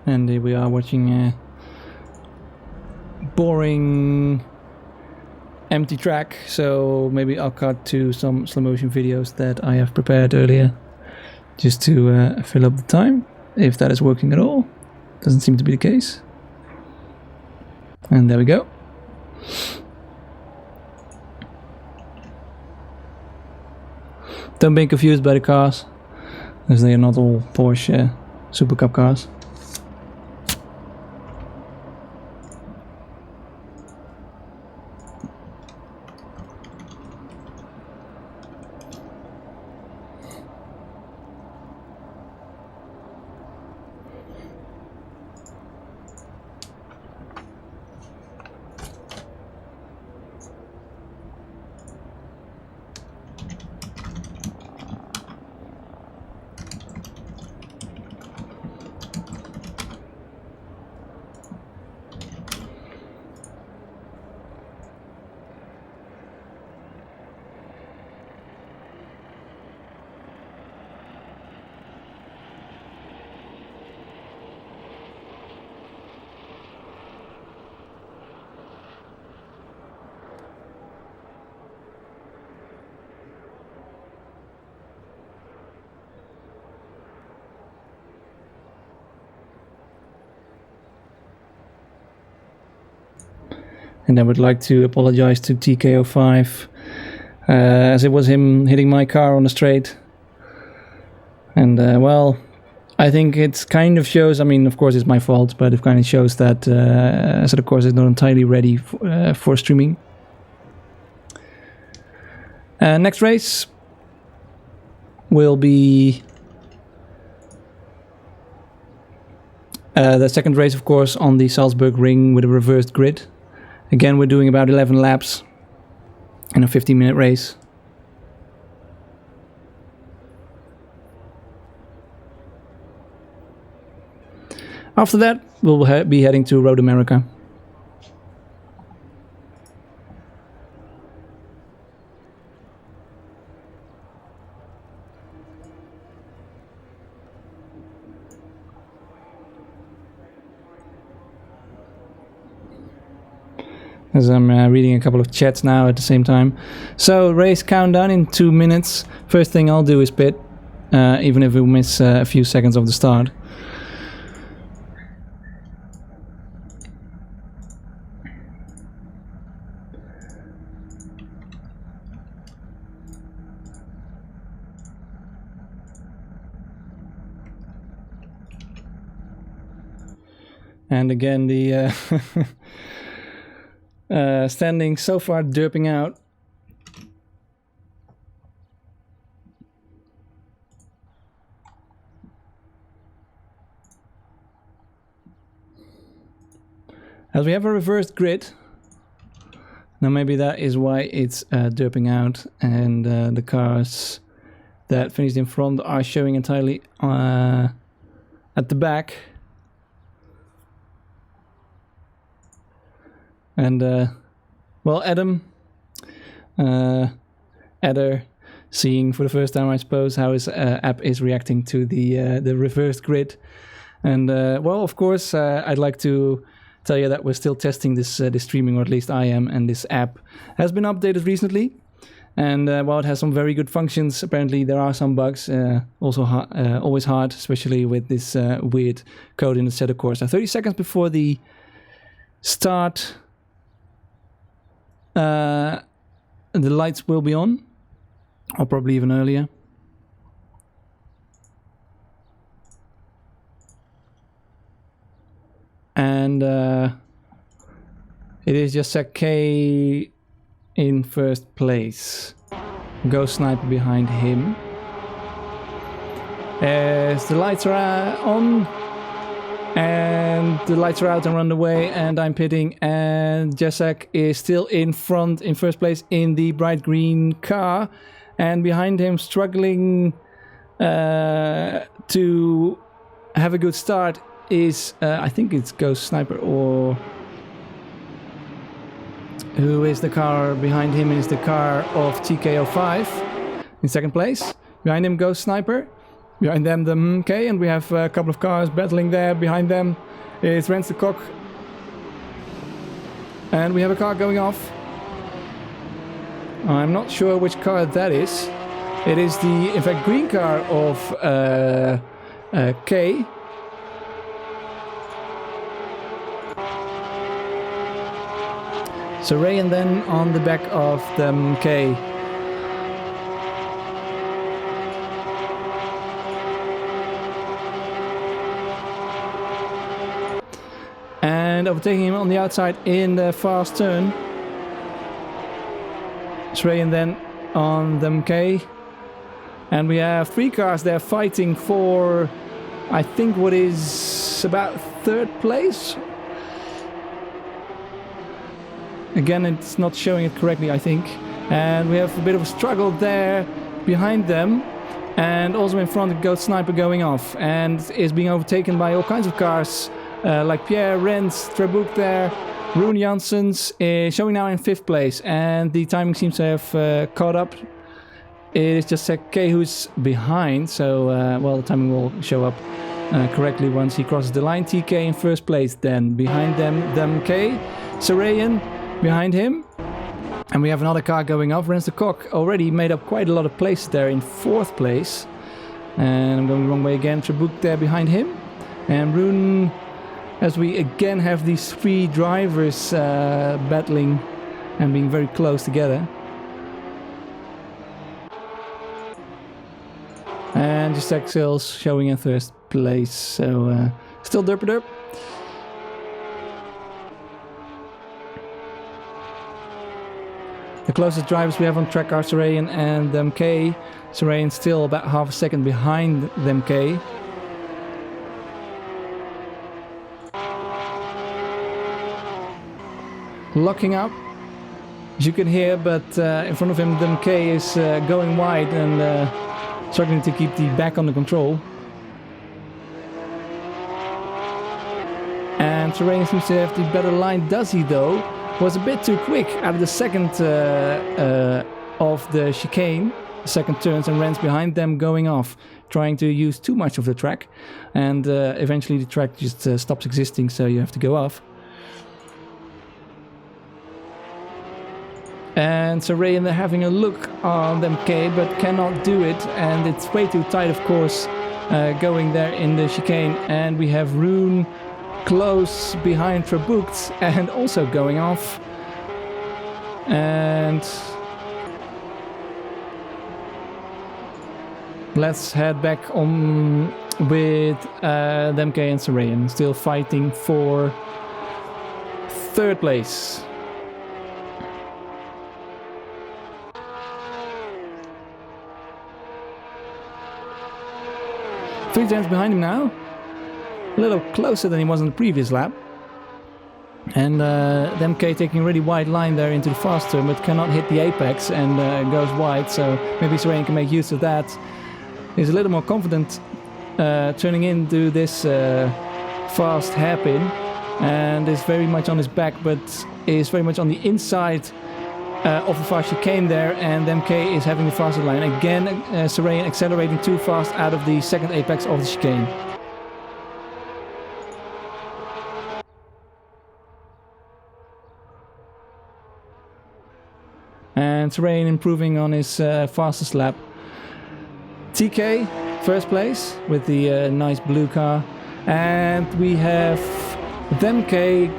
And we are watching a boring empty track, so maybe I'll cut to some slow motion videos that I have prepared earlier just to fill up the time, if that is working at all. Doesn't seem to be the case. And there we go. Don't be confused by the cars, as they are not all Porsche Supercup cars. And I would like to apologize to TK05, as it was him hitting my car on the straight. And well, I think it kind of shows, I mean, of course it's my fault, but it kind of shows that Assetto Corsa is not entirely ready for streaming. Next race will be the second race, of course, on the Salzburgring with a reversed grid. Again, we're doing about 11 laps in a 15-minute race. After that, we'll be heading to Road America. As I'm reading a couple of chats now at the same time. So, race countdown in 2 minutes. First thing I'll do is pit, even if we miss a few seconds of the start. And again, the standing so far derping out. As we have a reversed grid, now maybe that is why it's derping out, and the cars that finished in front are showing entirely at the back. And well, Adam, Adder, seeing for the first time, I suppose, how his app is reacting to the reversed grid. And well, of course, I'd like to tell you that we're still testing this streaming, or at least I am, and this app has been updated recently. And while it has some very good functions, apparently there are some bugs. Also, always hard, especially with this weird code in the Assetto Corsa. 30 seconds before the start, the lights will be on, or probably even earlier. And it is just Zach K in first place. Ghost Sniper behind him. As the lights are on, and the lights are out and run away, and I'm pitting, and Jacek is still in front, in first place in the bright green car, and behind him struggling to have a good start is, I think it's Ghost Sniper, or who is the car behind him is the car of TK05 in second place. Behind him, Ghost Sniper. Behind them, the MK, and we have a couple of cars battling there. Behind them is Rens de Kok. And we have a car going off. I'm not sure which car that is. It is the, in fact, green car of K. So Ray and then on the back of the MK. And overtaking him on the outside in the fast turn. Ray and then on the MK. And we have 3 cars there fighting for, I think, what is about 3rd place. Again, it's not showing it correctly, I think. And we have a bit of a struggle there behind them. And also in front, the Goat Sniper going off. And is being overtaken by all kinds of cars. Like Pierre, Rens, Trabuc there. Rune Janssens is showing now in 5th place. And the timing seems to have caught up. It is just K who's behind. So, well, the timing will show up correctly once he crosses the line. TK in 1st place. Then behind them K. Sarayan behind him, and we have another car going off. Rens de Kok already made up quite a lot of places there in 4th place, and I'm going the wrong way again. Trabuc there behind him, and Rune, as we again have these 3 drivers battling and being very close together. And just Axel's showing in 1st place, so still derp. The closest drivers we have on track are Sarayan and MK. Sarayan still about half a second behind MK. Locking up, as you can hear, but in front of him MK is going wide and struggling to keep the back under control. And Sarayan seems to have the better line, does he though? Was a bit too quick out of the second of the chicane, the second turns, and Rens behind them going off, trying to use too much of the track, and eventually the track just stops existing, so you have to go off. And so Ray and they're having a look on the MK, but cannot do it, and it's way too tight, of course, going there in the chicane, and we have Rune close behind Trabuc and also going off. And let's head back on with the MK and Sarayan still fighting for 3rd place. Three turns behind him now. A little closer than he was in the previous lap. And the MK taking a really wide line there into the fast turn, but cannot hit the apex and goes wide, so maybe Sarayan can make use of that. He's a little more confident turning into this fast hairpin, and is very much on his back, but is very much on the inside of the fast chicane there, and MK is having the faster line. Again, Sarayan accelerating too fast out of the second apex of the chicane. And Sarayan improving on his fastest lap. TK, 1st place with the nice blue car. And we have MK.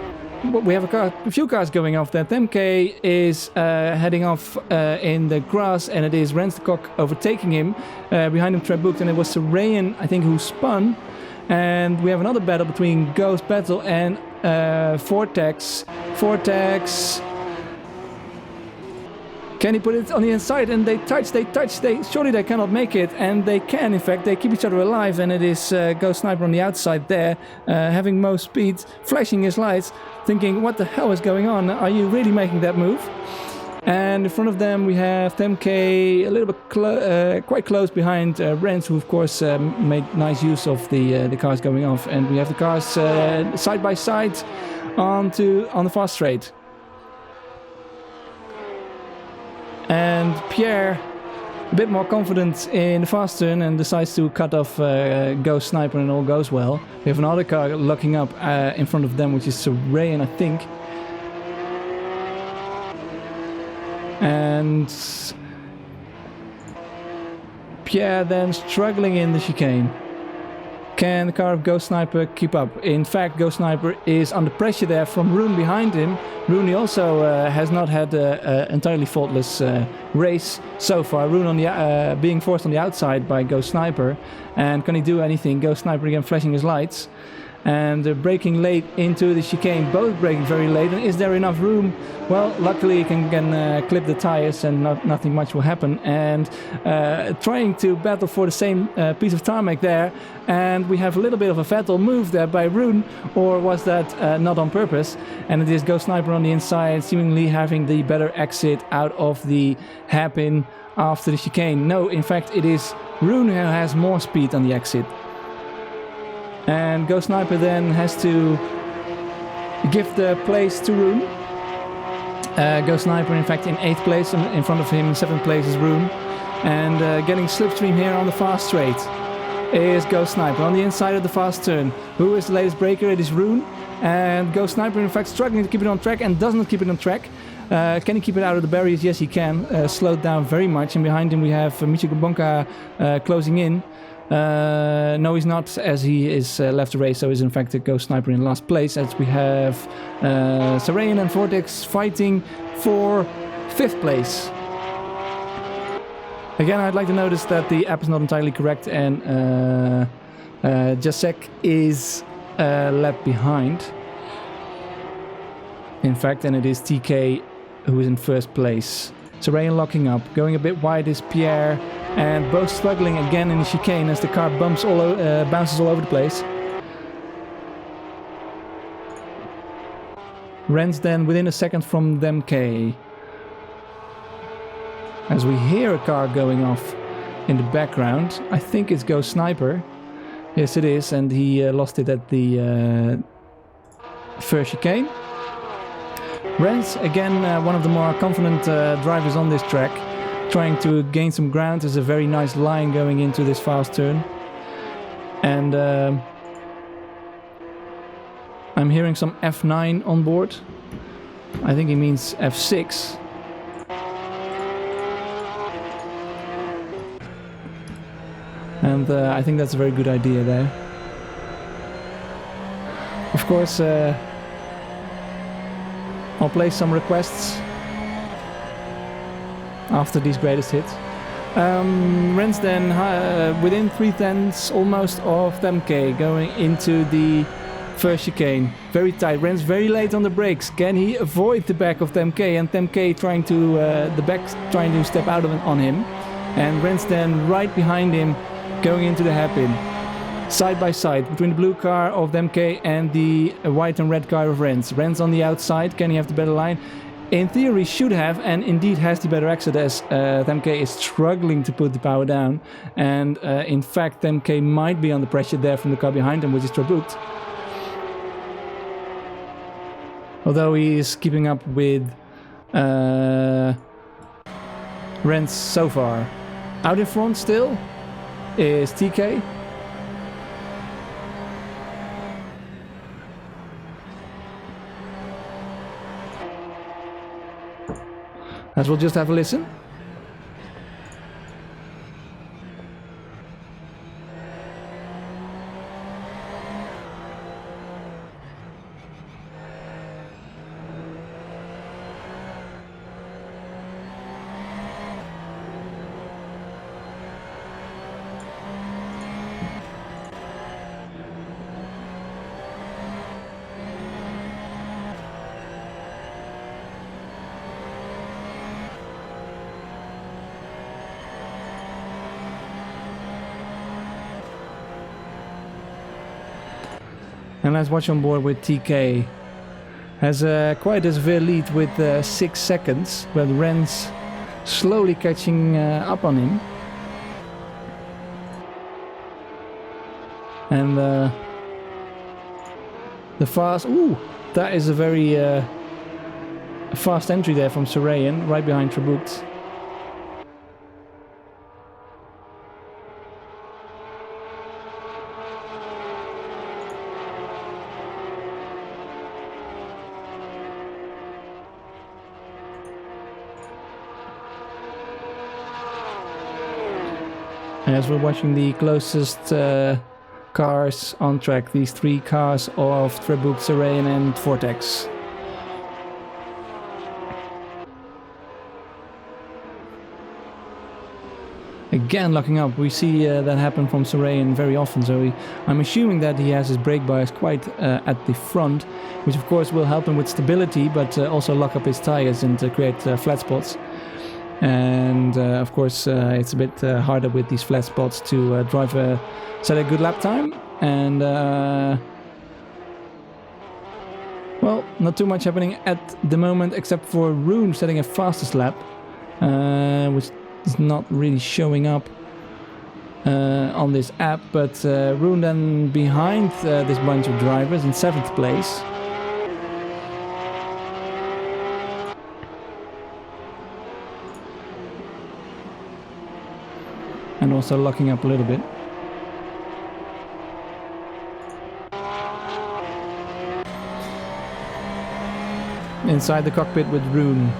We have a few cars going off there. MK is heading off in the grass, and it is Rens de Kok overtaking him. Behind him Trabuc, and it was Sarayan, I think, who spun. And we have another battle between Ghost Battle and Vortex. Vortex. Can he put it on the inside? And they touch, surely they cannot make it, and they can, in fact. They keep each other alive, and it is Ghost Sniper on the outside there, having most speed, flashing his lights, thinking, what the hell is going on? Are you really making that move? And in front of them we have MK a little bit quite close behind Rens, who of course made nice use of the cars going off. And we have the cars side by side on the fast straight. And Pierre a bit more confident in the fast turn and decides to cut off Ghost Sniper, and all goes well. We have another car locking up in front of them, which is Surayan, I think. And Pierre then struggling in the chicane. Can the car of Ghost Sniper keep up? In fact, Ghost Sniper is under pressure there from Rune behind him. Rune also has not had an entirely faultless race so far. Rune on the, being forced on the outside by Ghost Sniper. And can he do anything? Ghost Sniper again flashing his lights. And braking late into the chicane, both braking very late. And is there enough room? Well, luckily he can clip the tires and nothing much will happen. And trying to battle for the same piece of tarmac there. And we have a little bit of a fatal move there by Rune, or was that not on purpose? And it is Ghost Sniper on the inside, seemingly having the better exit out of the hairpin after the chicane. No, in fact it is Rune who has more speed on the exit. And Ghost Sniper then has to give the place to Rune. Ghost Sniper in fact in 8th place, and in front of him in 7th place is Rune. And getting slipstream here on the fast straight is Ghost Sniper on the inside of the fast turn. Who is the latest breaker? It is Rune. And Ghost Sniper in fact struggling to keep it on track and does not keep it on track. Can he keep it out of the barriers? Yes he can. Slowed down very much, and behind him we have Michio Bonka closing in. No, he's not, as he is left the race, so is in fact a Ghost Sniper in last place, as we have Surayan and Vortex fighting for 5th place. Again, I'd like to notice that the app is not entirely correct, and Jacek is left behind. In fact, and it is TK who is in 1st place. Surayan locking up, going a bit wide is Pierre, and both struggling again in the chicane as the car bounces all over the place. Rens then within a second from Demke. As we hear a car going off in the background, I think it's Ghost Sniper. Yes, it is, and he lost it at the first chicane. Rens, again, one of the more confident drivers on this track, trying to gain some ground. There's a very nice line going into this fast turn. And I'm hearing some F9 on board. I think he means F6. And I think that's a very good idea there. Of course, I'll play some requests after these greatest hits. Rens then within 3/10 almost of Temke, going into the first chicane. Very tight. Rens very late on the brakes. Can he avoid the back of Temke? And Temke trying to the back trying to step out of it on him. And Rens then right behind him, going into the hairpin. Side by side between the blue car of Demke and the white and red car of Rens. Rens on the outside. Can he have the better line? In theory should have, and indeed has the better exit, as Demke is struggling to put the power down. And in fact Demke might be under pressure there from the car behind him, which is Trabut. Although he is keeping up with Rens so far. Out in front still is TK. As we'll just have a listen. And let's watch on board with TK. Has quite a severe lead with 6 seconds, but Rens slowly catching up on him. And the fast... Ooh, that is a very fast entry there from Surayan, right behind Trabut. And as we're watching the closest cars on track, these 3 cars of Trebuchet, Serayan and Vortex. Again locking up, we see that happen from Serayan very often, so I'm assuming that he has his brake bias quite at the front, which of course will help him with stability, but also lock up his tires and create flat spots. And of course it's a bit harder with these flat spots to set a good lap time. And well, not too much happening at the moment except for Rune setting a fastest lap, which is not really showing up on this app, but Rune then behind this bunch of drivers in 7th place. And also locking up a little bit. Inside the cockpit with Rune.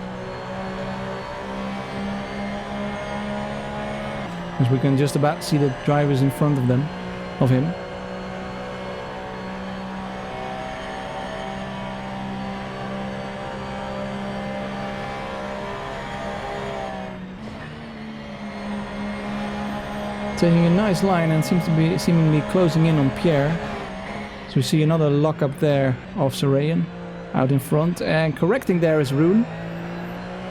As we can just about see the drivers in front of him. Taking a nice line and seems to be seemingly closing in on Pierre. So we see another lock up there of Serayan out in front, and correcting there is Rune.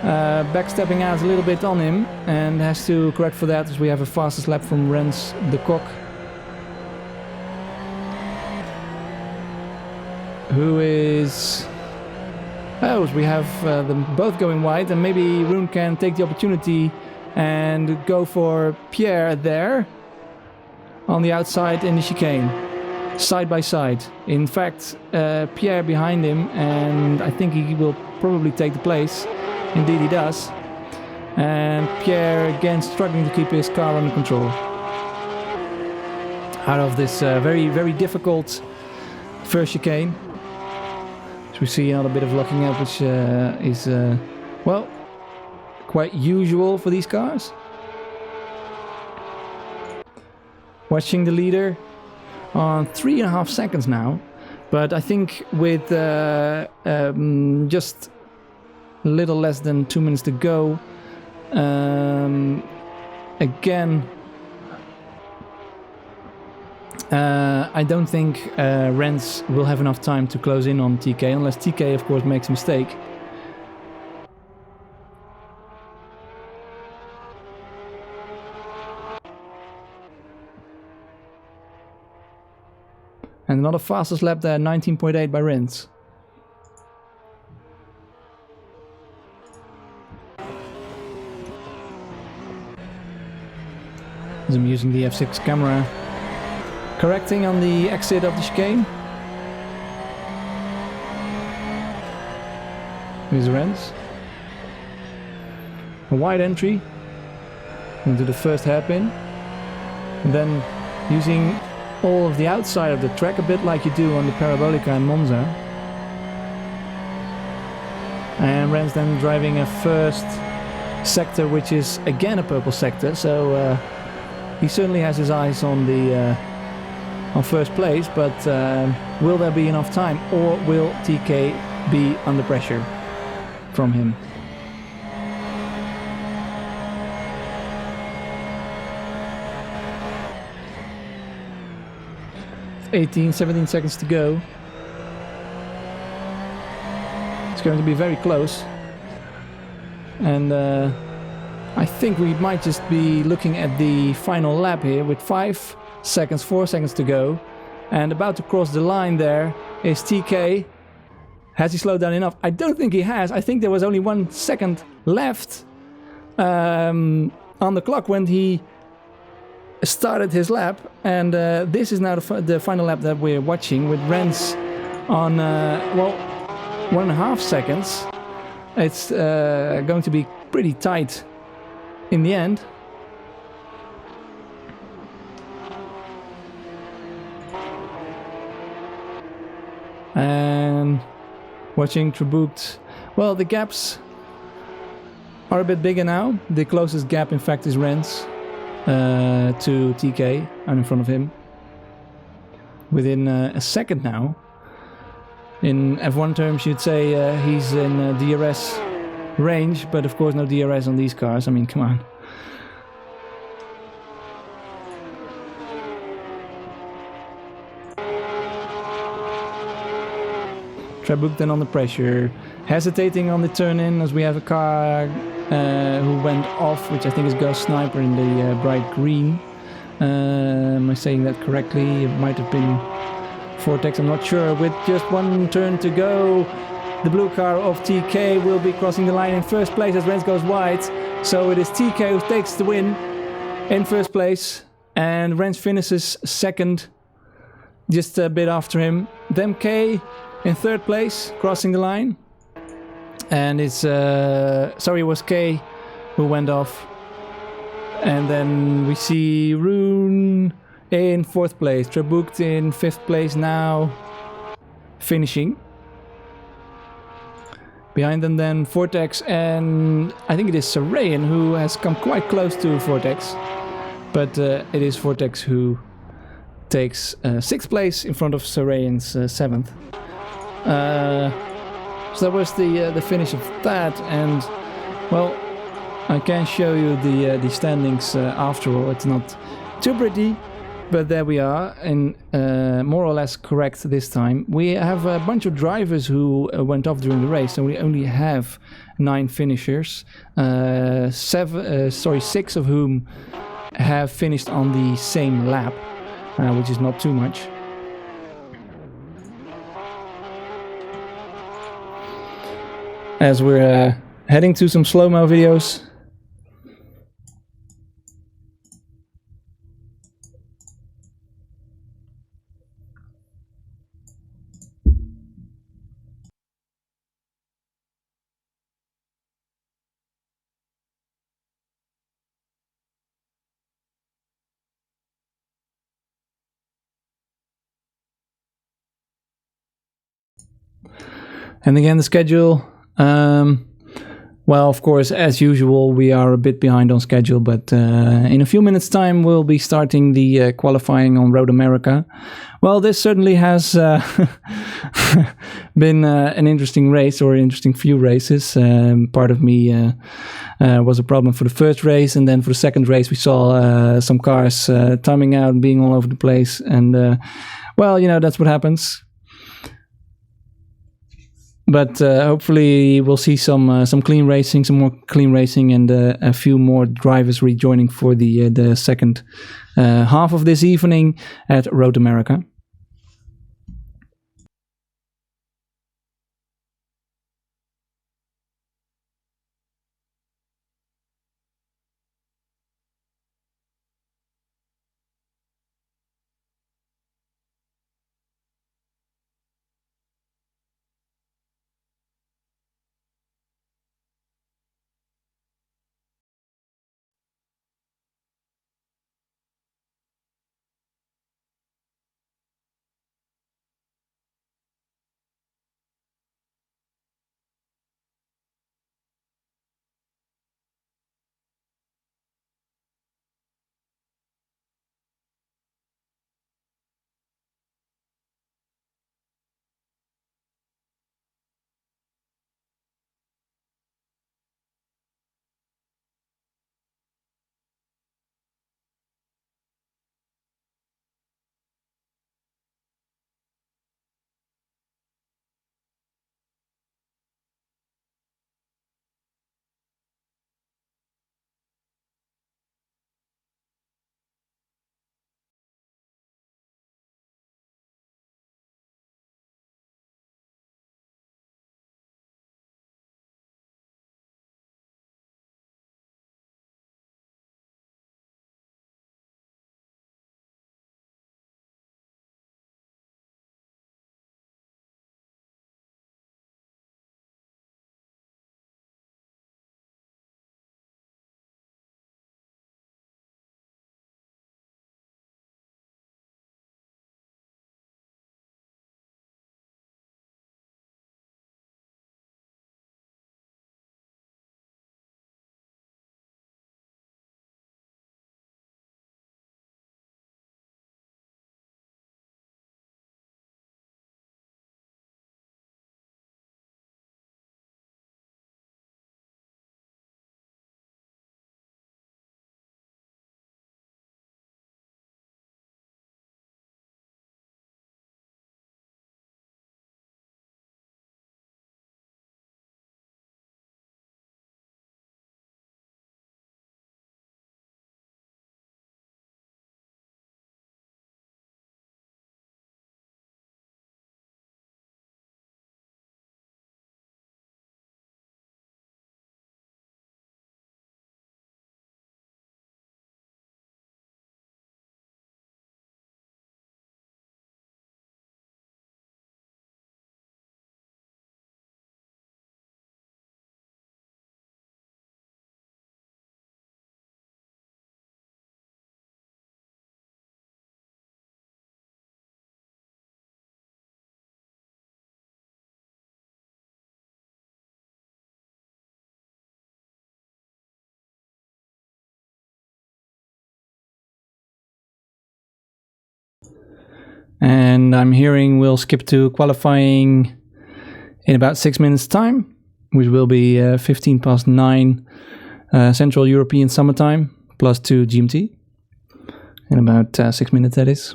Backstepping out a little bit on him and has to correct for that as we have a fastest lap from Rens de Kock, who is... Oh, we have them both going wide, and maybe Rune can take the opportunity and go for Pierre there on the outside in the chicane, side by side. In fact, Pierre behind him, and I think he will probably take the place. Indeed he does. And Pierre again struggling to keep his car under control. Out of this very, very difficult first chicane. So we see another bit of locking up, which is, well, quite usual for these cars. Watching the leader on 3.5 seconds now. But I think with just a little less than 2 minutes to go, again, I don't think Rens will have enough time to close in on TK, unless TK of course makes a mistake. And another fastest lap there, 19.8 by Rens. As I'm using the F6 camera, correcting on the exit of the chicane. Here's Rens. A wide entry into the first hairpin. And then using all of the outside of the track, a bit like you do on the Parabolica in Monza. And Rens then driving a first sector, which is again a purple sector, so he certainly has his eyes on the on first place, but will there be enough time, or will TK be under pressure from him? 17 seconds to go. It's going to be very close. And I think we might just be looking at the final lap here with 5 seconds, 4 seconds to go. And about to cross the line there is TK. Has he slowed down enough? I don't think he has. I think there was only 1 second left on the clock when he started his lap, and this is now the final lap that we're watching with Rens on well, 1.5 seconds. It's going to be pretty tight in the end. And watching Trebuchet, well, the gaps are a bit bigger now. The closest gap in fact is Rens. to TK. I'm in front of him. Within a second now. In F1 terms, you'd say he's in DRS range, but of course no DRS on these cars. I mean, come on. Trabuktan under pressure, hesitating on the turn-in as we have a car who went off, which I think is Ghost Sniper in the bright green. Am I saying that correctly? It might have been Vortex, I'm not sure. With just one turn to go, the blue car of TK will be crossing the line in first place as Rens goes wide. So it is TK who takes the win in first place, and Rens finishes second, just a bit after him. Then K in third place, crossing the line. And it's, sorry, it was K who went off. And then we see Rune in fourth place, Trabukt in fifth place now, finishing. Behind them then Vortex, and I think it is Sarayan who has come quite close to Vortex. But it is Vortex who takes sixth place in front of Sarayan's seventh. So that was the finish of that, and well, I can show you the standings after all. It's not too pretty, but there we are, and more or less correct this time. We have a bunch of drivers who went off during the race, so we only have 9 finishers. 6 of whom have finished on the same lap, which is not too much. As we're heading to some slow-mo videos. And again, the schedule. Well, of course, as usual, we are a bit behind on schedule, but in a few minutes' time, we'll be starting the qualifying on Road America. Well, this certainly has been an interesting race, or an interesting few races. Part of me was a problem for the first race, and then for the second race, we saw some cars timing out and being all over the place. And, well, you know, that's what happens. But hopefully we'll see some clean racing, some more clean racing, and a few more drivers rejoining for the second half of this evening at Road America. And I'm hearing we'll skip to qualifying in about 6 minutes time, which will be 15 past 9 Central European Summertime, plus 2 GMT. In about 6 minutes, that is.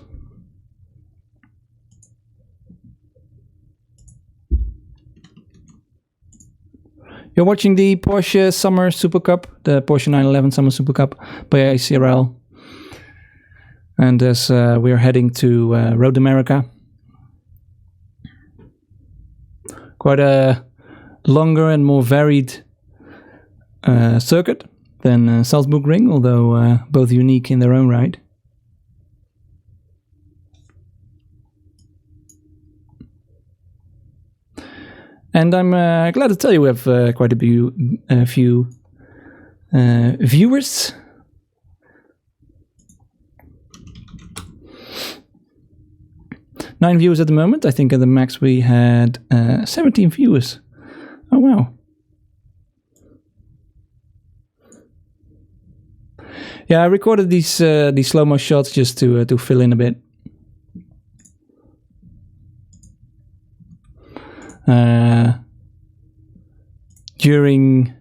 You're watching the Porsche Summer Super Cup, the Porsche 911 Summer Super Cup by ACRL. And as we're heading to Road America, quite a longer and more varied circuit than Salzburgring, although both unique in their own right. And I'm glad to tell you we have quite a few viewers. Nine viewers at the moment. I think at the max we had 17 viewers. Oh wow! Yeah, I recorded these slow-mo shots just to fill in a bit. During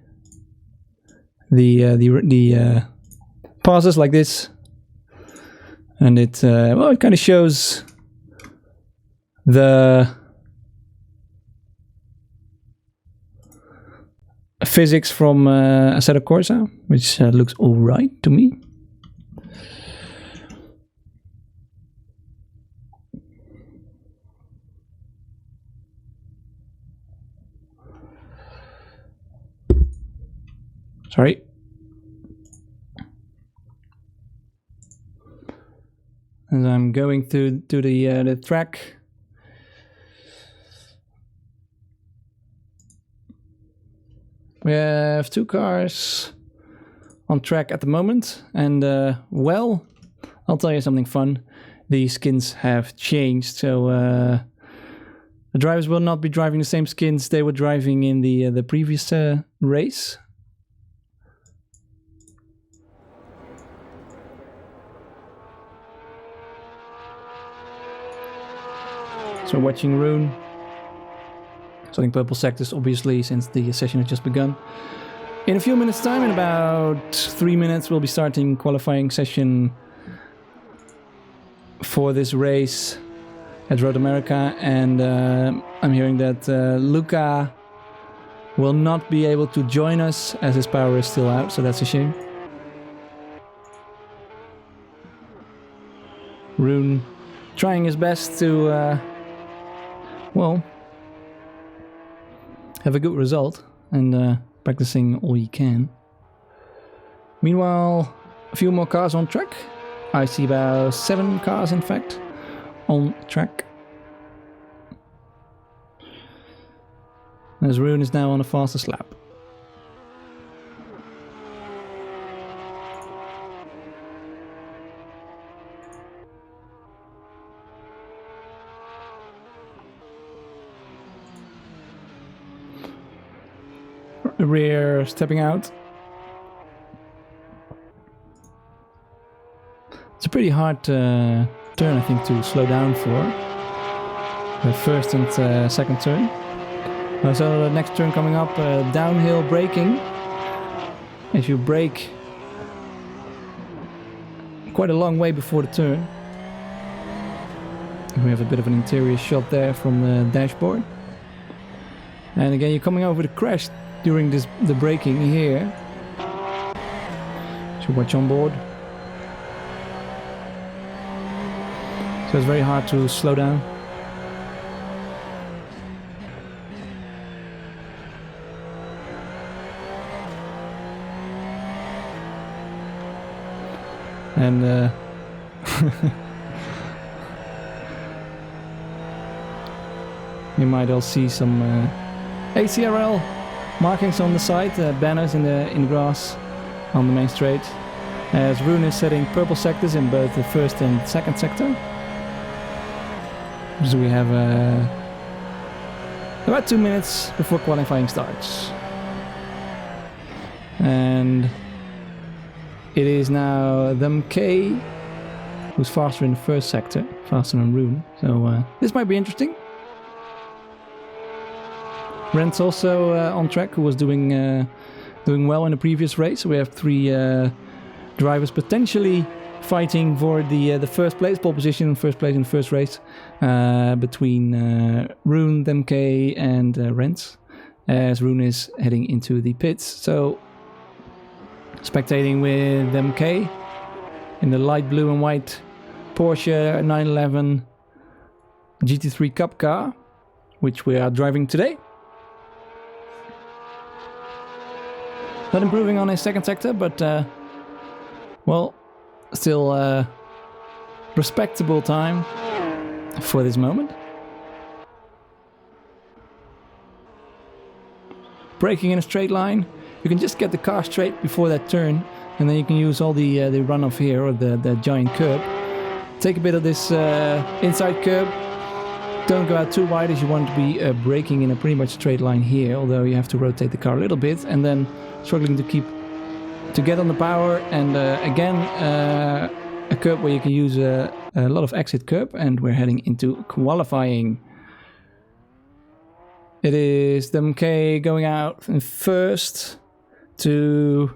the pauses like this, and it well, it kind of shows the physics from Assetto Corsa, which looks all right to me. Sorry. As I'm going to the track. We have 2 cars on track at the moment, and well, I'll tell you something fun. The skins have changed, so the drivers will not be driving the same skins they were driving in the previous race. So watching Rune. Starting purple sectors, obviously, since the session has just begun. In a few minutes' time, in about 3 minutes, we'll be starting qualifying session for this race at Road America. And I'm hearing that Luca will not be able to join us as his power is still out, so that's a shame. Rune trying his best to, well, have a good result and practicing all he can. Meanwhile, a few more cars on track. I see about 7 cars, in fact, on track. As Rune is now on a fastest lap. Rear stepping out. It's a pretty hard turn, I think, to slow down for. The first and second turn. So the next turn coming up, downhill braking. If you brake quite a long way before the turn. We have a bit of an interior shot there from the dashboard. And again, you're coming over the crash during the braking here. So watch on board. So it's very hard to slow down. And you might all see some ACRL markings on the side, banners in the grass on the main straight. As Rune is setting purple sectors in both the first and second sector. So we have about 2 minutes before qualifying starts. And it is now them K who's faster in the first sector, faster than Rune. So this might be interesting. Rens also on track, who was doing well in the previous race. So we have 3 drivers potentially fighting for the first place, pole position, first place in the first race, between Rune, Demke, and Rens, as Rune is heading into the pits. So spectating with Demke in the light blue and white Porsche 911 GT3 Cup car, which we are driving today. Not improving on his second sector, but well, still respectable time for this moment. Braking in a straight line, you can just get the car straight before that turn, and then you can use all the runoff here, or the giant curb. Take a bit of this inside curb. Don't go out too wide, as you want to be braking in a pretty much straight line here, although you have to rotate the car a little bit, and then struggling to get on the power, and again a curb where you can use a lot of exit curb, and we're heading into qualifying. It is Demke going out in first to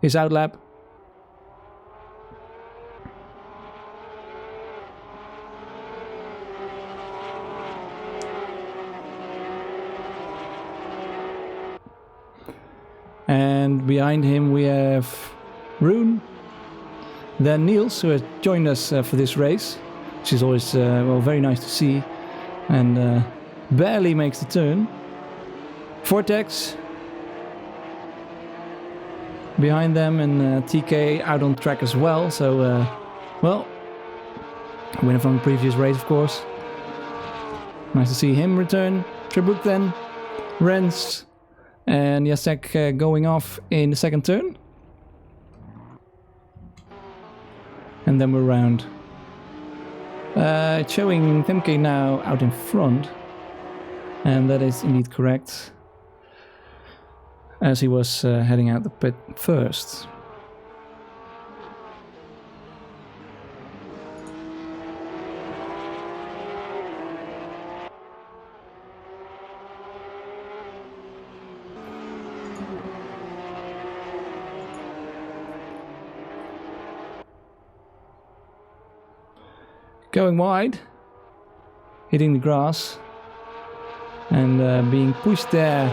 his outlap. And behind him we have Rune, then Niels, who has joined us for this race, which is always well, very nice to see, and barely makes the turn. Vortex behind them, and TK out on track as well. So well, winner from the previous race, of course. Nice to see him return. Trebuk then, Rens, and Jacek going off in the second turn. And then we're round. It's showing Demke now out in front. And that is indeed correct, as he was heading out the pit first. Going wide, hitting the grass, and being pushed there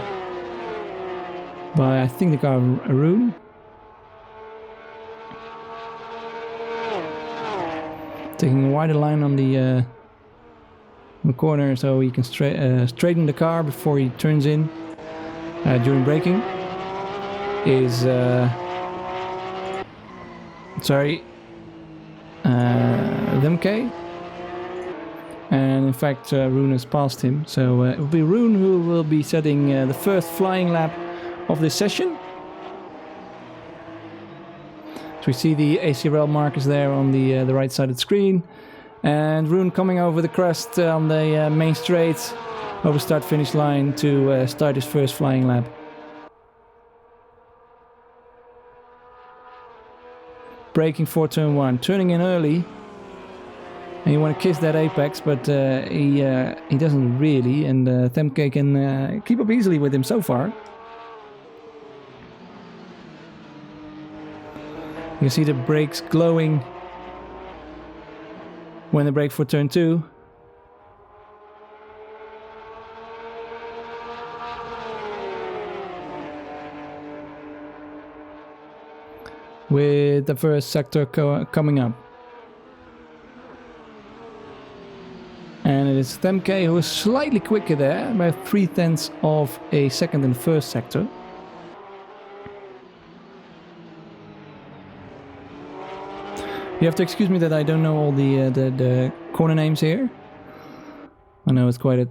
by, I think, the car Rune. Taking a wider line on the corner, so he can straighten the car before he turns in during braking. Is Demke. And in fact, Rune has passed him, so it will be Rune who will be setting the first flying lap of this session. So we see the ACRL markers there on the right side of the screen, and Rune coming over the crest on the main straight over start-finish line to start his first flying lap. Braking for turn 1, turning in early. And you want to kiss that apex, but he doesn't really, and Demke can keep up easily with him so far. You can see the brakes glowing when they brake for turn 2. With the first sector coming up. And it is Demke who is slightly quicker there, by 0.3 of a second in the first sector. You have to excuse me that I don't know all the corner names here. I know it's quite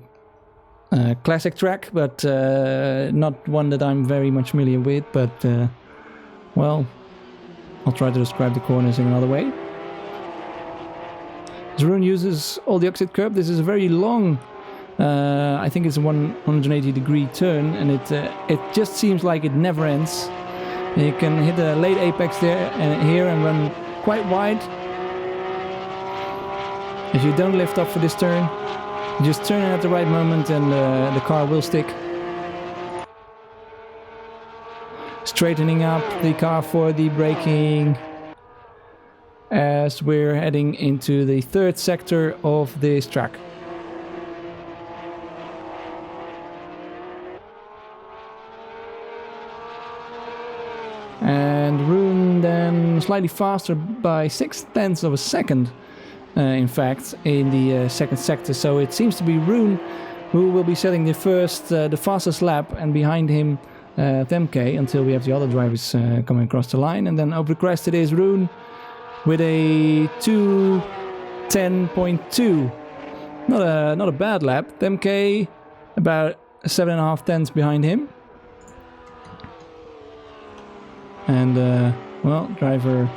a classic track, but not one that I'm very much familiar with. But well, I'll try to describe the corners in another way. Rune uses all the exit curb. This is a very long, I think it's a 180 degree turn, and it just seems like it never ends. And you can hit a late apex there and here and run quite wide, If you don't lift up for this turn, you just turn it at the right moment and the car will stick. Straightening up the car for the braking as we're heading into the third sector of this track. And Roon then slightly faster by 0.6 of a second, in fact, in the second sector. So it seems to be Roon who will be setting the fastest lap, and behind him Temke, until we have the other drivers coming across the line. And then over the crest it is Roon with a 2:10.2. Not a bad lap. Temke about 7.5 tenths behind him. And well, driver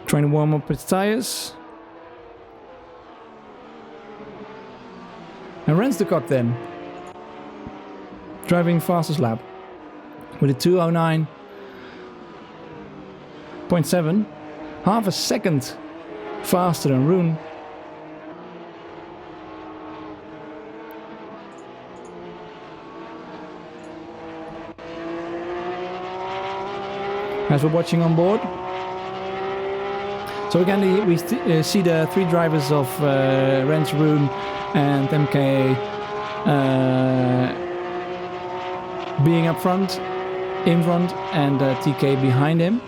trying to warm up his tires. And Rens de Kock then, driving fastest lap with a 2:09.7, half a second faster than Roon. As we're watching on board. So again, we see the three drivers of Rens, Roon and MK being up front, in front, and TK behind them.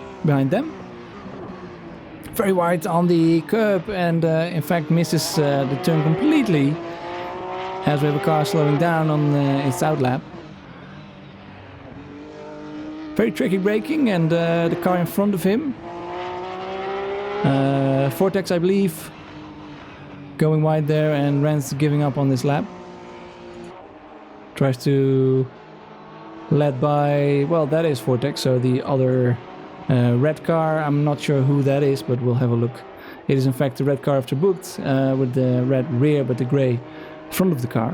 Very wide on the curb, and in fact misses the turn completely as we have a car slowing down on its outlap. Very tricky braking, and the car in front of him, Vortex I believe, going wide there, and Rens giving up on this lap. Tries to led by, well, that is Vortex, so the other red car, I'm not sure who that is, but we'll have a look. It is in fact the red car of Terbucht, with the red rear but the grey front of the car.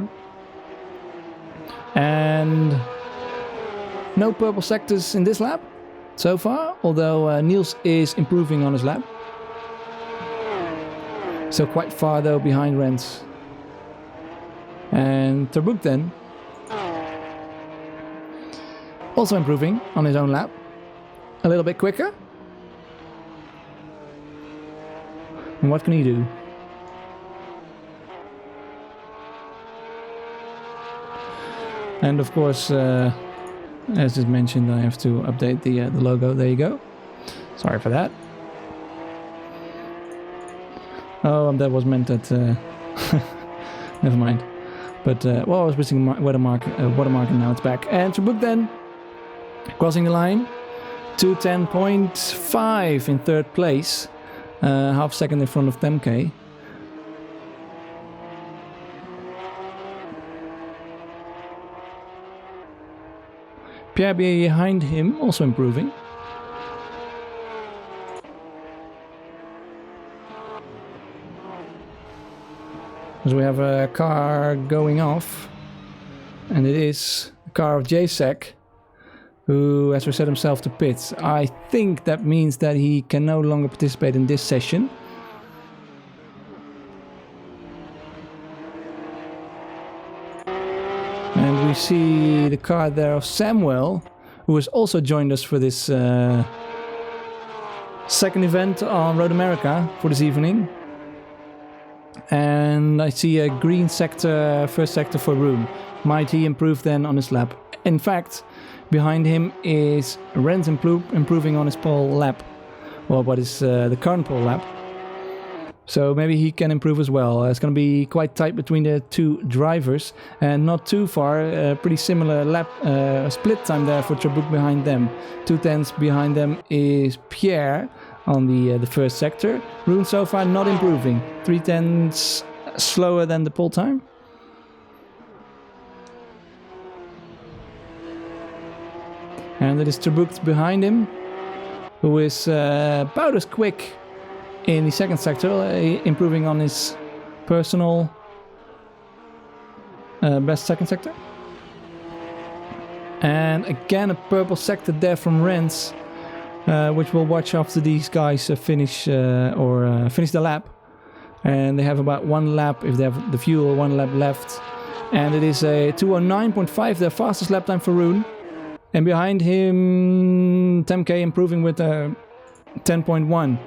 And no purple sectors in this lap so far, although Niels is improving on his lap. So quite far though behind Rens. And Terbucht then also improving on his own lap. A little bit quicker. And what can he do? And of course, as just mentioned, I have to update the logo. There you go. Sorry for that. Oh, that was meant that... never mind. But, well, I was missing watermark, and now it's back. And Terbucht then, crossing the line. 2:10.5 in third place. Half second in front of Temke. Pierre behind him, also improving. So we have a car going off, and it is the car of JSEC, who has reset himself to pits. I think that means that he can no longer participate in this session. And we see the car there of Samuel, who has also joined us for this second event on Road America for this evening. And I see a green sector, first sector for Roon. Might he improve then on his lap? In fact, behind him is Rens improving on his pole lap. Well, what is the current pole lap? So maybe he can improve as well. It's going to be quite tight between the two drivers, and not too far. Pretty similar lap split time there for Terbucht behind them. 2:10 behind them is Pierre on the first sector. Roon so far not improving. 3/10 slower than the pole time. And it is Terbucht behind him, who is about as quick in the second sector, improving on his personal best second sector. And again a purple sector there from Rens, which we'll watch after these guys finish the lap. and they have about 1 lap, if they have the fuel, 1 lap left. And it is a 2:09.5, the fastest lap time for Rune. And behind him, 10K improving with 10.1.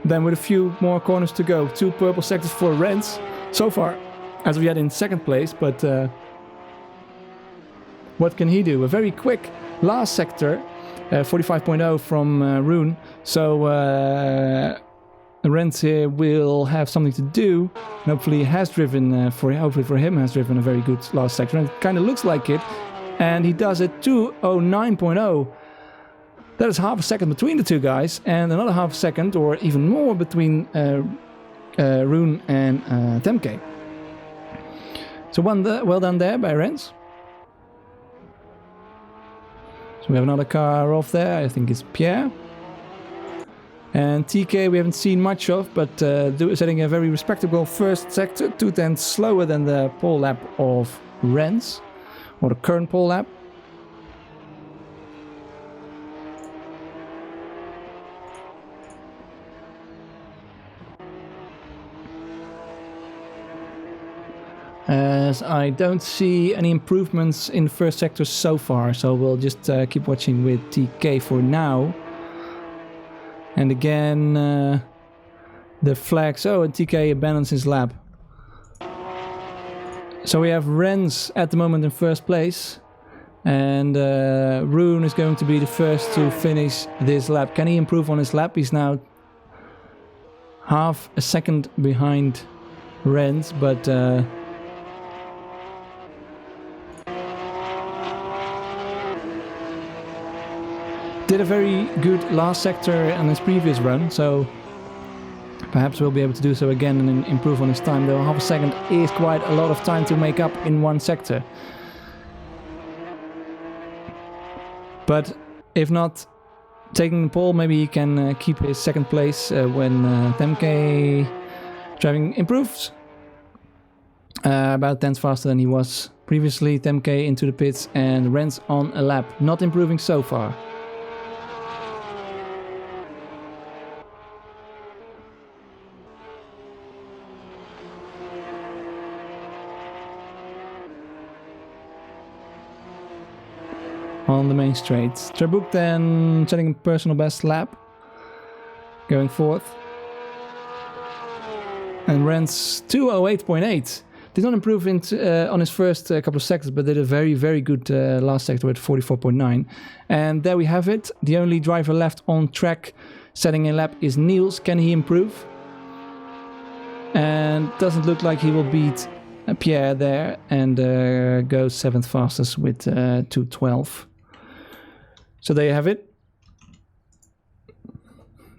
Then with a few more corners to go. 2 purple sectors for Rens so far, as we had in 2nd place. But what can he do? A very quick last sector, 45.0 from Rune. So Rens here will have something to do. And hopefully has driven, hopefully for him, has driven a very good last sector. And it kind of looks like it. And he does it 2:09.0. That is half a second between the two guys, and another half a second, or even more, between Rune and 10K. So well done there by Rens. So we have another car off there, I think it's Pierre. And TK we haven't seen much of, but setting a very respectable first sector, 2/10 slower than the pole lap of Rens, or the current pole lap. As I don't see any improvements in the first sector so far, so we'll just keep watching with TK for now. And again, the flags. Oh, and TK abandons his lap. So we have Rens at the moment in first place. And Rune is going to be the first to finish this lap. Can he improve on his lap? He's now half a second behind Rens, but did a very good last sector on his previous run, so perhaps we'll be able to do so again and improve on his time, though half a second is quite a lot of time to make up in one sector. But if not taking the pole, maybe he can keep his 2nd place when 10K driving improves. About 10 faster than he was previously. 10K into the pits and Rens on a lap, not improving so far. On the main straight. Trabuk then setting a personal best lap, going 4th. And Rens 2:08.8. Did not improve on his first couple of sectors, but did a very, very good last sector at 44.9. And there we have it. The only driver left on track setting a lap is Niels. Can he improve? And doesn't look like he will beat Pierre there and goes 7th fastest with 2:12. So there you have it.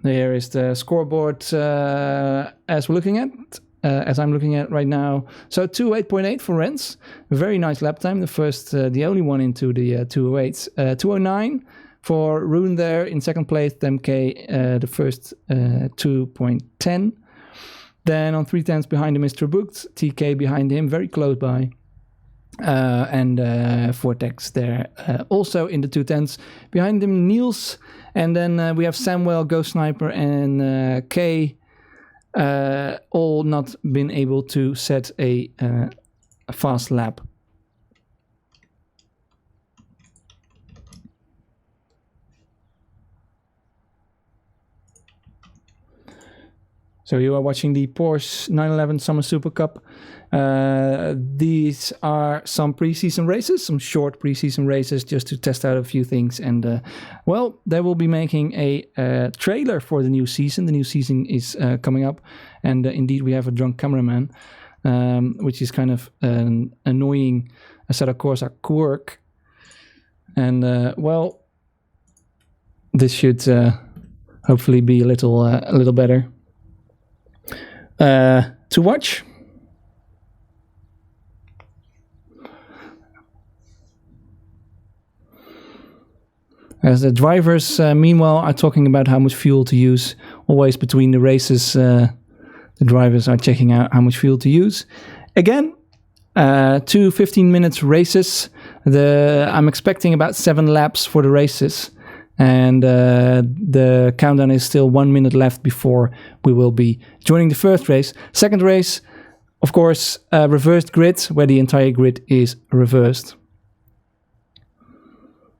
There is the scoreboard as we're looking at, as I'm looking at right now. So 2:08.8 for Rens, very nice lap time. The only one into the 2:08s. 2:09 for Rune there in 2nd place. 10K the first 2:10. Then on 3/10 behind him is Trabuk, TK behind him, very close by. And Vortex there also in the 2:10s. Behind him Niels, and then we have Samuel, Ghost Sniper and K, all not been able to set a fast lap. So you are watching the Porsche 911 Summer Supercup. These are some preseason races, some short preseason races, just to test out a few things. And well, they will be making a trailer for the new season. The new season is coming up, and indeed we have a drunk cameraman, which is kind of an annoying Assetto Corsa quirk. And well, this should hopefully be a little better to watch. As the drivers, meanwhile, are talking about how much fuel to use. Always between the races, the drivers are checking out how much fuel to use. Again, 2 15 minutes races. I'm expecting about 7 laps for the races. And the countdown is still 1 minute left before we will be joining the first race. Second race, of course, reversed grid, where the entire grid is reversed.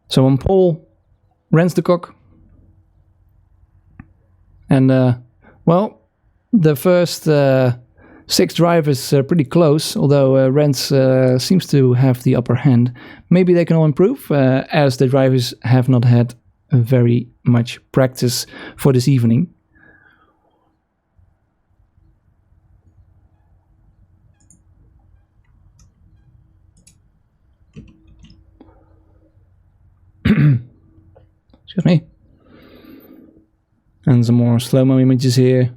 So on pole, Rens de Kok. And, well, the first 6 drivers are pretty close, although Rens seems to have the upper hand. Maybe they can all improve, as the drivers have not had very much practice for this evening. Excuse me. And some more slow-mo images here.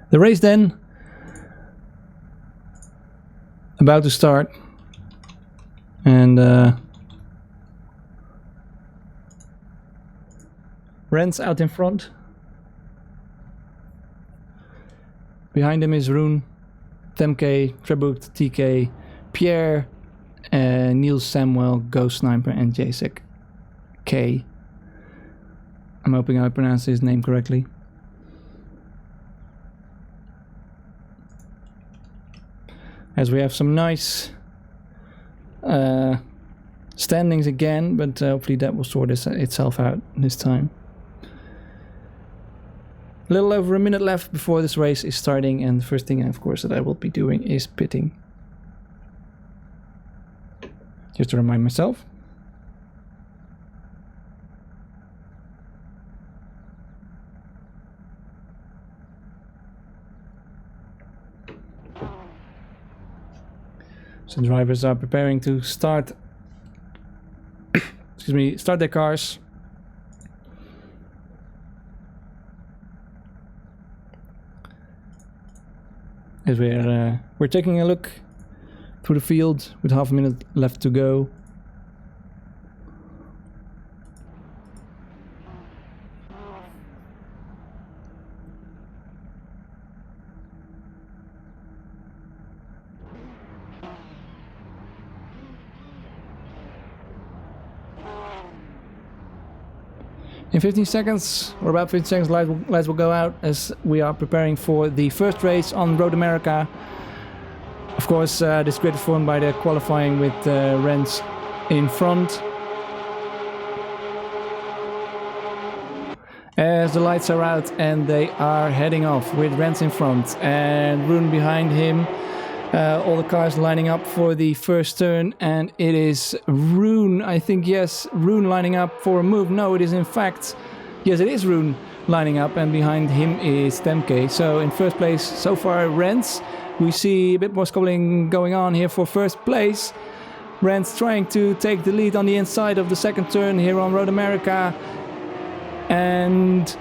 The race then, about to start, and Rens out in front. Behind him is Rune, Temke, Trebucht, TK, Pierre, Niels Samuel, Ghost Sniper, and Jacek K. I'm hoping I pronounced his name correctly. As we have some nice standings again, but hopefully that will sort itself out this time. A little over a minute left before this race is starting, and the first thing, of course, that I will be doing is pitting. Just to remind myself. So drivers are preparing to start, start their cars. As we're taking a look through the field with half a minute left to go. In 15 seconds, or about 15 seconds, lights will go out as we are preparing for the first race on Road America. Of course, this grid is formed by the qualifying with Rens in front. As the lights are out and they are heading off with Rens in front and Rune behind him. All the cars lining up for the first turn, and it is Rune, I think, yes, Rune lining up for a move. No, it is in fact, yes, it is Rune lining up, and behind him is Temke. So in first place so far, Rens. We see a bit more scuffling going on here for first place. Rens trying to take the lead on the inside of the second turn here on Road America. And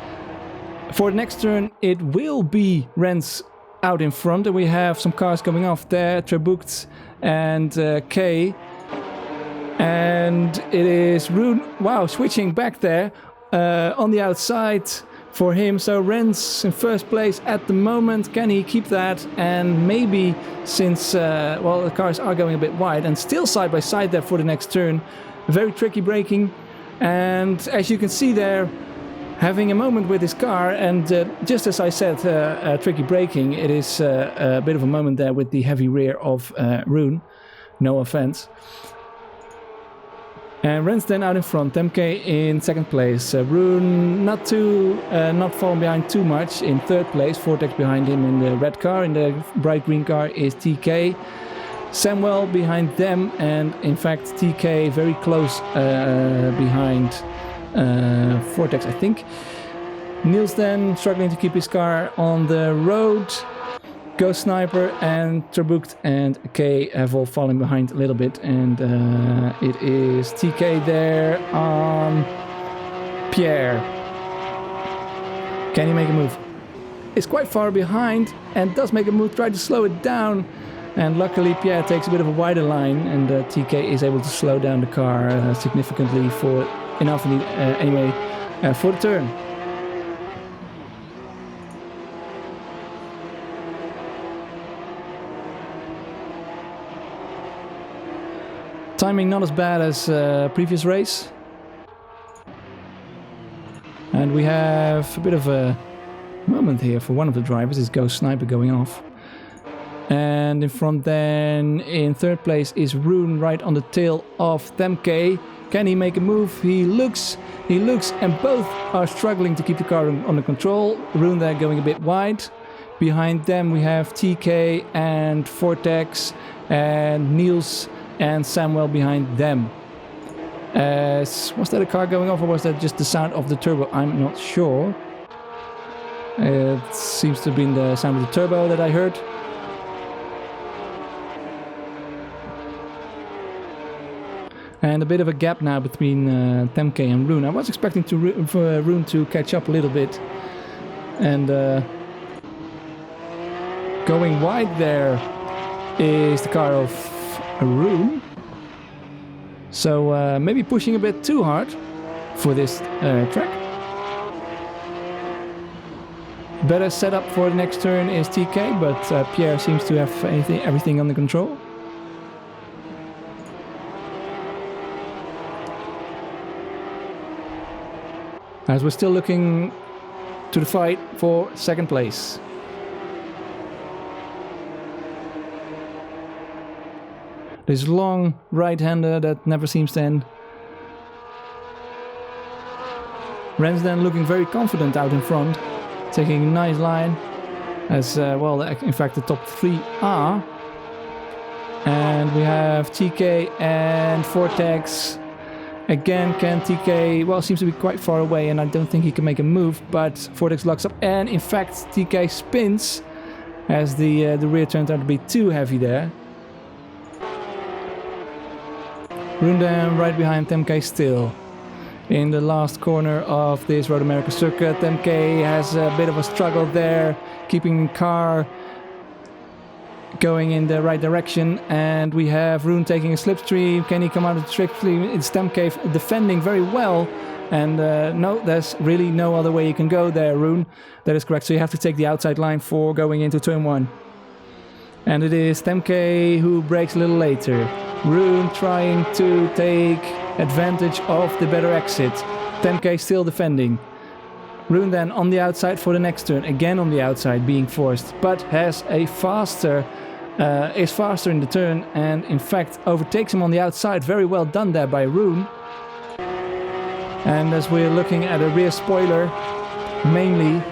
for the next turn, it will be Rens out in front, and we have some cars coming off there, Trebucht and K. And it is Rune, wow, switching back there on the outside for him. So Rens in first place at the moment. Can he keep that? And maybe, since, well, the cars are going a bit wide and still side by side there for the next turn. Very tricky braking. And as you can see there, having a moment with his car, and just as I said, tricky braking, it is a bit of a moment there with the heavy rear of Rune. No offense. And Rens then out in front, Temke in second place. Rune not falling behind too much in third place. Vortex behind him in the red car. In the bright green car is TK. Samuel behind them, and in fact TK very close behind Vortex, I think. Niels then struggling to keep his car on the road. Ghost Sniper and Trebucht and K have all fallen behind a little bit, and it is TK there on Pierre. Can he make a move? is quite far behind and does make a move, try to slow it down. And luckily Pierre takes a bit of a wider line, and TK is able to slow down the car significantly for enough anyway for the turn. Timing not as bad as previous race. And we have a bit of a moment here for one of the drivers, is Ghost Sniper going off. And in front then, in third place, is Rune right on the tail of Temke. Can he make a move? He looks, and both are struggling to keep the car under control. Rune there going a bit wide. Behind them we have TK and Vortex and Niels and Samuel behind them. Was that a car going off, or was that just the sound of the turbo? I'm not sure. It seems to have been the sound of the turbo that I heard. And a bit of a gap now between Temke and Rune. I was expecting for Rune to catch up a little bit. And going wide there is the car of Rune. So maybe pushing a bit too hard for this track. Better setup for the next turn is TK, but Pierre seems to have everything under control. As we're still looking to the fight for second place. This long right-hander that never seems to end. Rensden looking very confident out in front, taking a nice line, as well, in fact the top three are. And we have TK and Vortex. Again, can TK, well, seems to be quite far away, and I don't think he can make a move, but Vortex locks up, and in fact TK spins, as the rear turned out to be too heavy there. Rundam right behind Temke still. In the last corner of this Road America circuit, Temke has a bit of a struggle there, keeping the car going in the right direction, and we have Rune taking a slipstream. Can he come out of the slipstream? It's Temke defending very well, and no, there's really no other way you can go there, Rune. That is correct, so you have to take the outside line for going into turn 1. And it is Temke who brakes a little later. Rune trying to take advantage of the better exit. Temke still defending. Rune then on the outside for the next turn, again on the outside, being forced, but has a faster, is faster in the turn, and in fact overtakes him on the outside. Very well done there by Rune. And as we're looking at a rear spoiler, mainly,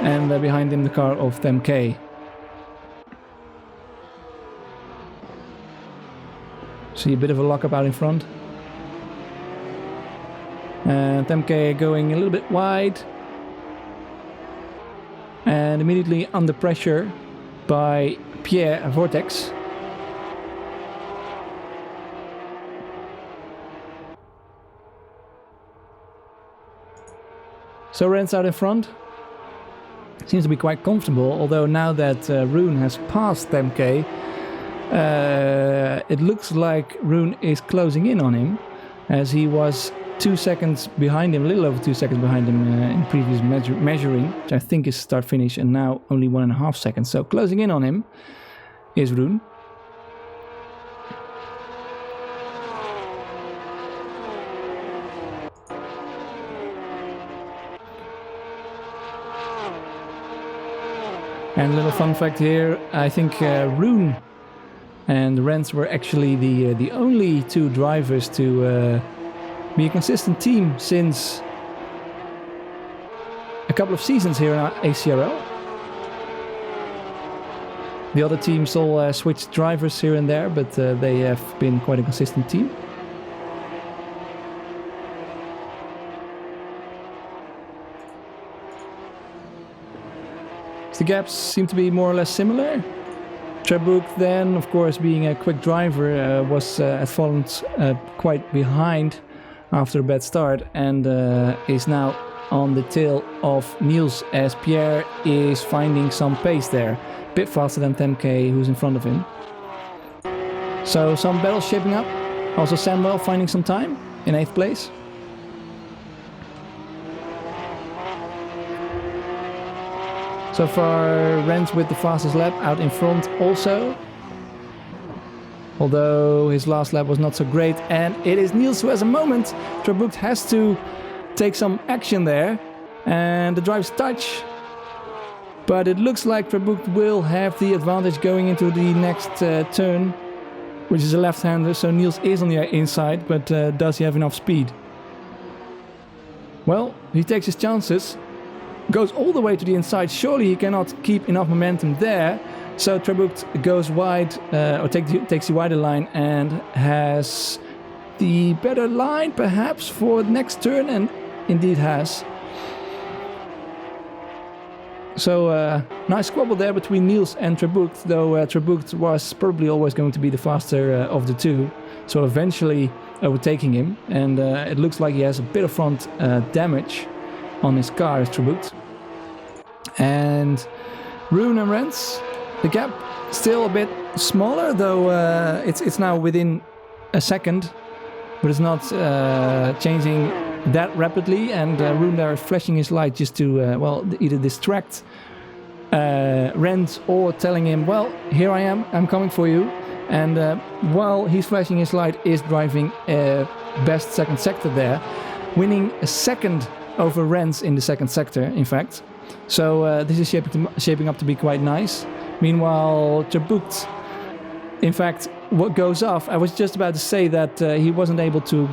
and behind him the car of Temke. See a bit of a lockup out in front. And Temke going a little bit wide. And immediately under pressure by Pierre Vortex. So Rens out in front. Seems to be quite comfortable, although now that Rune has passed Temke, it looks like Rune is closing in on him, as he was 2 seconds behind him, a little over 2 seconds behind him in previous measuring, which I think is start-finish, and now only 1.5 seconds. So closing in on him is Rune. And a little fun fact here, I think Rune and Rens were actually the only two drivers to be a consistent team since a couple of seasons here in ACRL. The other teams all switched drivers here and there, but they have been quite a consistent team. The gaps seem to be more or less similar. Trebuk then, of course, being a quick driver, has fallen quite behind after a bad start, and is now on the tail of Niels as Pierre is finding some pace there. A bit faster than Temke, who's in front of him. So some battles shaping up. Also Samuel finding some time in 8th place. So far Rens with the fastest lap out in front also. Although his last lap was not so great, and it is Niels who has a moment. Trabucht has to take some action there, and the drives touch. But it looks like Trabucht will have the advantage going into the next turn, which is a left-hander, so Niels is on the inside, but does he have enough speed? Well, he takes his chances, goes all the way to the inside. Surely he cannot keep enough momentum there. So Trabucht goes wide, or takes the wider line and has the better line perhaps for the next turn, and indeed has. So nice squabble there between Niels and Trabucht, though Trabucht was probably always going to be the faster of the two. So eventually overtaking him, and it looks like he has a bit of front damage on his car as Trabucht. And Rune and Rens, the gap still a bit smaller, though it's now within a second, but it's not changing that rapidly. And Rune there is flashing his light just to, well, either distract Rens or telling him, well, here I am, I'm coming for you. And while he's flashing his light, is driving best second sector there, winning a second over Rens in the second sector, in fact. So this is shaping up to be quite nice. Meanwhile, Trabucht, in fact, what goes off. I was just about to say that he wasn't able to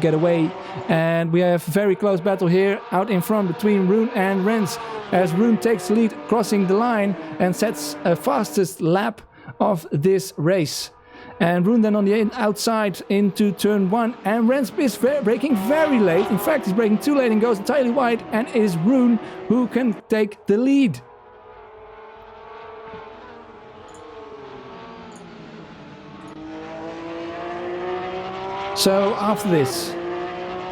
get away, and we have a very close battle here out in front between Rune and Rens, as Rune takes the lead, crossing the line and sets a fastest lap of this race. And Rune then on the outside into turn 1, and Rens is braking very late. In fact, he's braking too late and goes entirely wide, and it is Rune who can take the lead. So after this,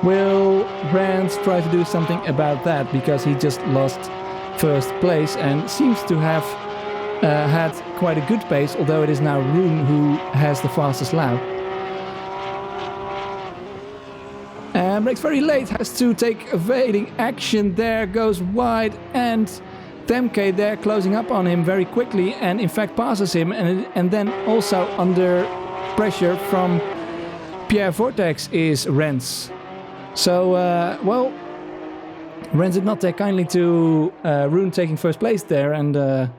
will Rens try to do something about that, because he just lost first place and seems to have had quite a good pace, although it is now Rune who has the fastest lap. And brakes very late, has to take evading action there, goes wide, and Temke there closing up on him very quickly, and in fact passes him, and then also under pressure from Pierre Vortex is Rens. So, well, Rens did not take kindly to Rune taking first place there, and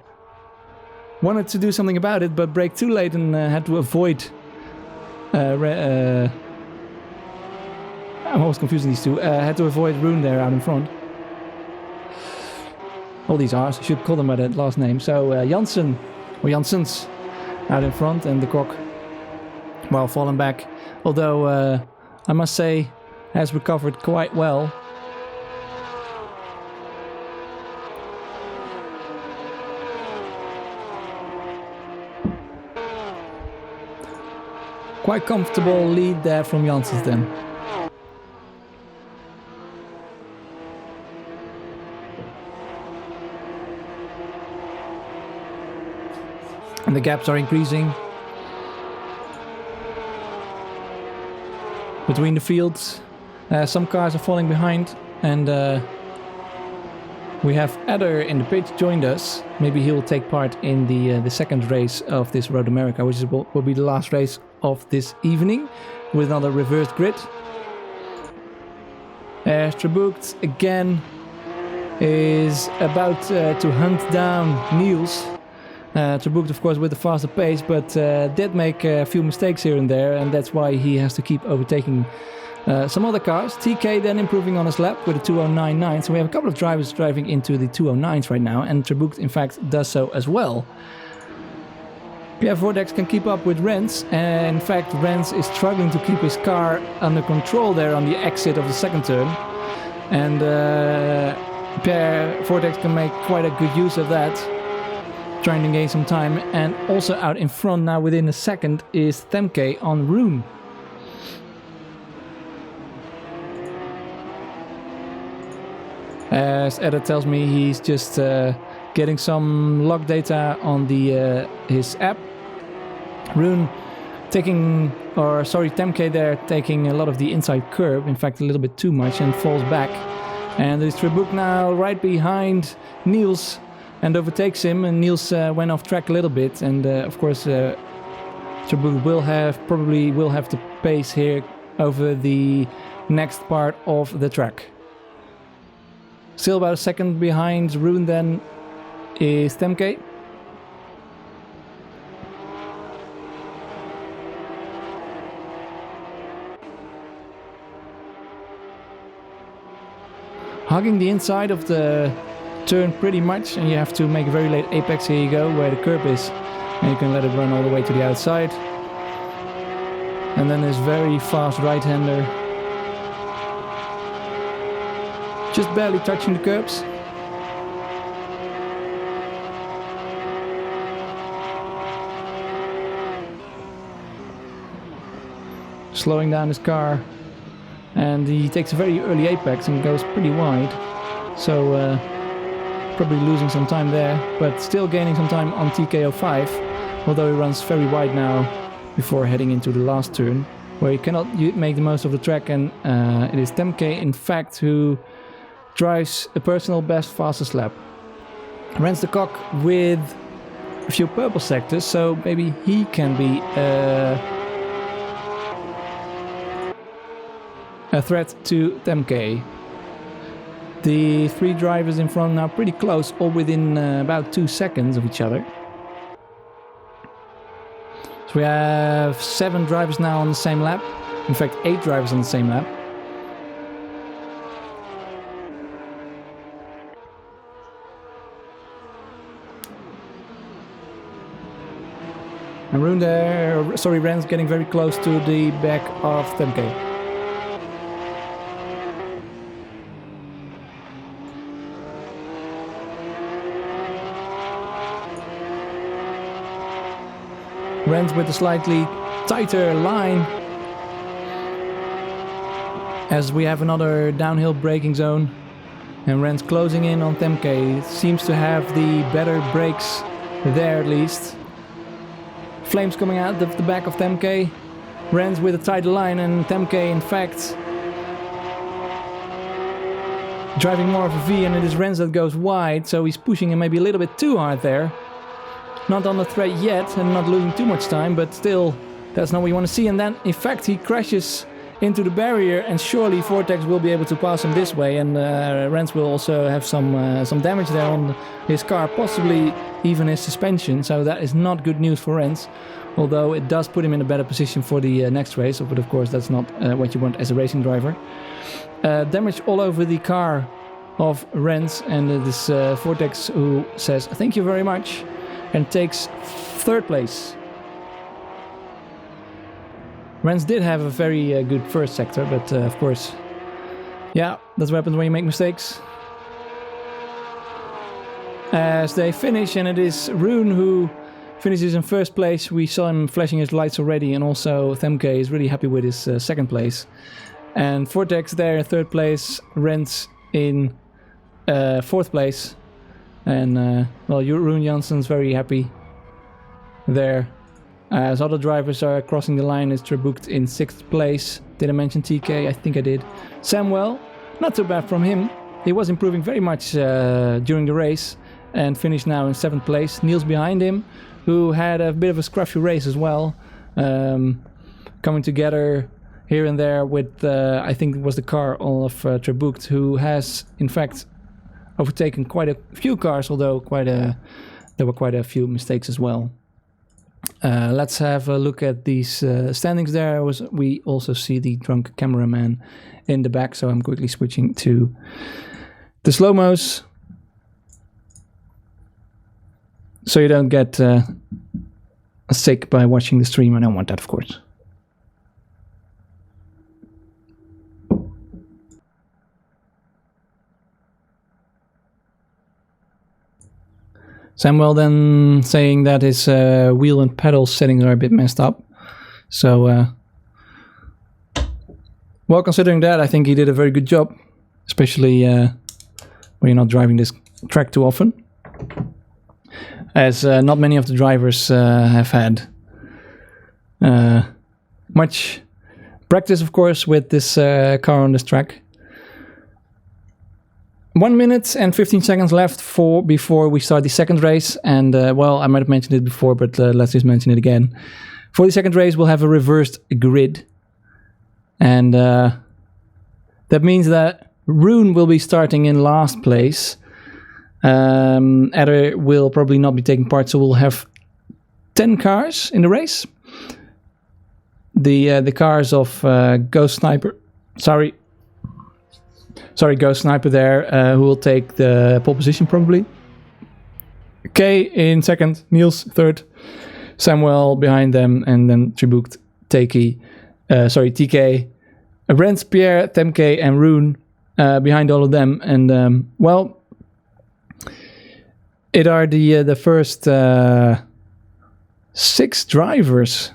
wanted to do something about it, but braked too late and had to avoid... I'm always confusing these two. Had to avoid Rune there out in front. All these R's, I should call them by that last name. So Janssen, or Janssens, out in front, and the Kok, well, fallen back. Although, I must say, has recovered quite well. Quite comfortable lead there from Janssens then. And the gaps are increasing between the fields. Some cars are falling behind, and we have Adder in the pit joined us. Maybe he will take part in the second race of this Road America, which will be the last race of this evening, with another reversed grid. Trabucht again is about to hunt down Niels. Trabucht, of course, with a faster pace, but did make a few mistakes here and there, and that's why he has to keep overtaking some other cars. TK then improving on his lap with a 209.9, so we have a couple of drivers driving into the 209s right now, and Trabucht, in fact, does so as well. Pierre Vortex can keep up with Rens, and in fact, Rens is struggling to keep his car under control there on the exit of the second turn, and Pierre Vortex can make quite a good use of that, trying to gain some time. And also out in front now within a second is Temke on Rune. As Edda tells me, he's just getting some log data on the his app. Rune Temke there taking a lot of the inside curb, in fact a little bit too much, and falls back. And there's Trebuk now right behind Niels and overtakes him, and Niels went off track a little bit, and of course Trebuk probably will have to pace here over the next part of the track. Still about a second behind Rune then is Temke. Hugging the inside of the turn pretty much, and you have to make a very late apex. Here you go, where the curb is, and you can let it run all the way to the outside. And then this very fast right-hander, just barely touching the curbs. Slowing down his car, and he takes a very early apex and goes pretty wide, so probably losing some time there, but still gaining some time on TK05, although he runs very wide now before heading into the last turn, where he cannot make the most of the track, and it is Temke in fact who drives a personal best fastest lap. Runs the cock with a few purple sectors, so maybe he can be a threat to Temke. The three drivers in front now pretty close, all within about 2 seconds of each other. So we have 7 drivers now on the same lap. In fact, 8 drivers on the same lap. And Ren's getting very close to the back of Temke. Ren's with a slightly tighter line, as we have another downhill braking zone, and Ren's closing in on Temke. Seems to have the better brakes there at least. Flames coming out of the back of Temke. Ren's with a tighter line, and Temke in fact driving more of a V, and it is Ren's that goes wide, so he's pushing him maybe a little bit too hard there. Not on the thread yet, and not losing too much time, but still, that's not what you want to see. And then, in fact, he crashes into the barrier, and surely Vortex will be able to pass him this way, and Rens will also have some damage there on his car, possibly even his suspension, so that is not good news for Rens, although it does put him in a better position for the next race, but of course that's not what you want as a racing driver. Damage all over the car of Rens, and it is Vortex who says thank you very much, and takes 3rd place. Rens did have a very good first sector, but of course, yeah, that's what happens when you make mistakes. As they finish, and it is Rune who finishes in 1st place. We saw him flashing his lights already, and also Temke is really happy with his 2nd place. And Vortex there in 3rd place, Rens in 4th place. And, well, Rune Jansen's very happy there. As other drivers are crossing the line, is Trebuk in 6th place. Did I mention TK? I think I did. Samuel, not too bad from him. He was improving very much during the race and finished now in 7th place. Niels behind him, who had a bit of a scruffy race as well. Coming together here and there with, I think it was the car of Trebuk, who has, in fact, overtaken quite a few cars, although there were quite a few mistakes as well. Let's have a look at these standings there. We also see the drunk cameraman in the back, so I'm quickly switching to the slow-mos, so you don't get sick by watching the stream. I don't want that, of course. Samuel then saying that his wheel and pedal settings are a bit messed up. So, well, considering that, I think he did a very good job. Especially where you're not driving this track too often, as not many of the drivers have had much practice, of course, with this car on this track. 1 minute and 15 seconds left before we start the second race, and well, I might have mentioned it before, but let's just mention it again. For the second race, we'll have a reversed grid, and that means that Rune will be starting in last place. Adder will probably not be taking part, so we'll have 10 cars in the race. The cars of Ghost Sniper, Ghost Sniper there, who will take the pole position probably. K in second, Niels third, Samuel behind them, and then Tribuk, TK, Brent, Pierre, Temke, and Rune behind all of them. And well, it are the first 6 drivers,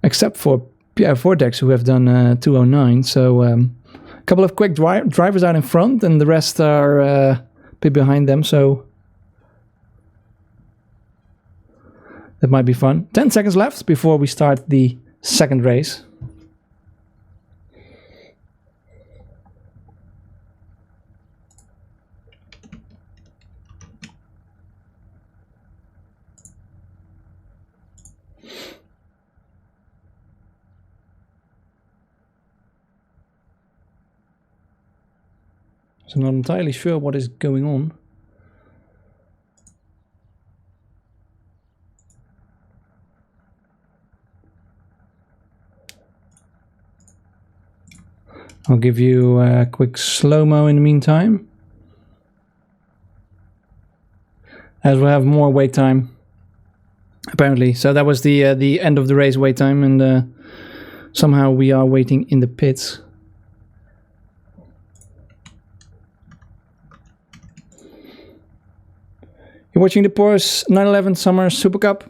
except for Pierre Vortex, who have done 209. So a couple of quick drivers out in front, and the rest are a bit behind them. So that might be fun. 10 seconds left before we start the second race. So I'm not entirely sure what is going on. I'll give you a quick slow-mo in the meantime, as we'll have more wait time, apparently. So that was the end of the race wait time, and somehow we are waiting in the pits. You're watching the Porsche 911 Summer Supercup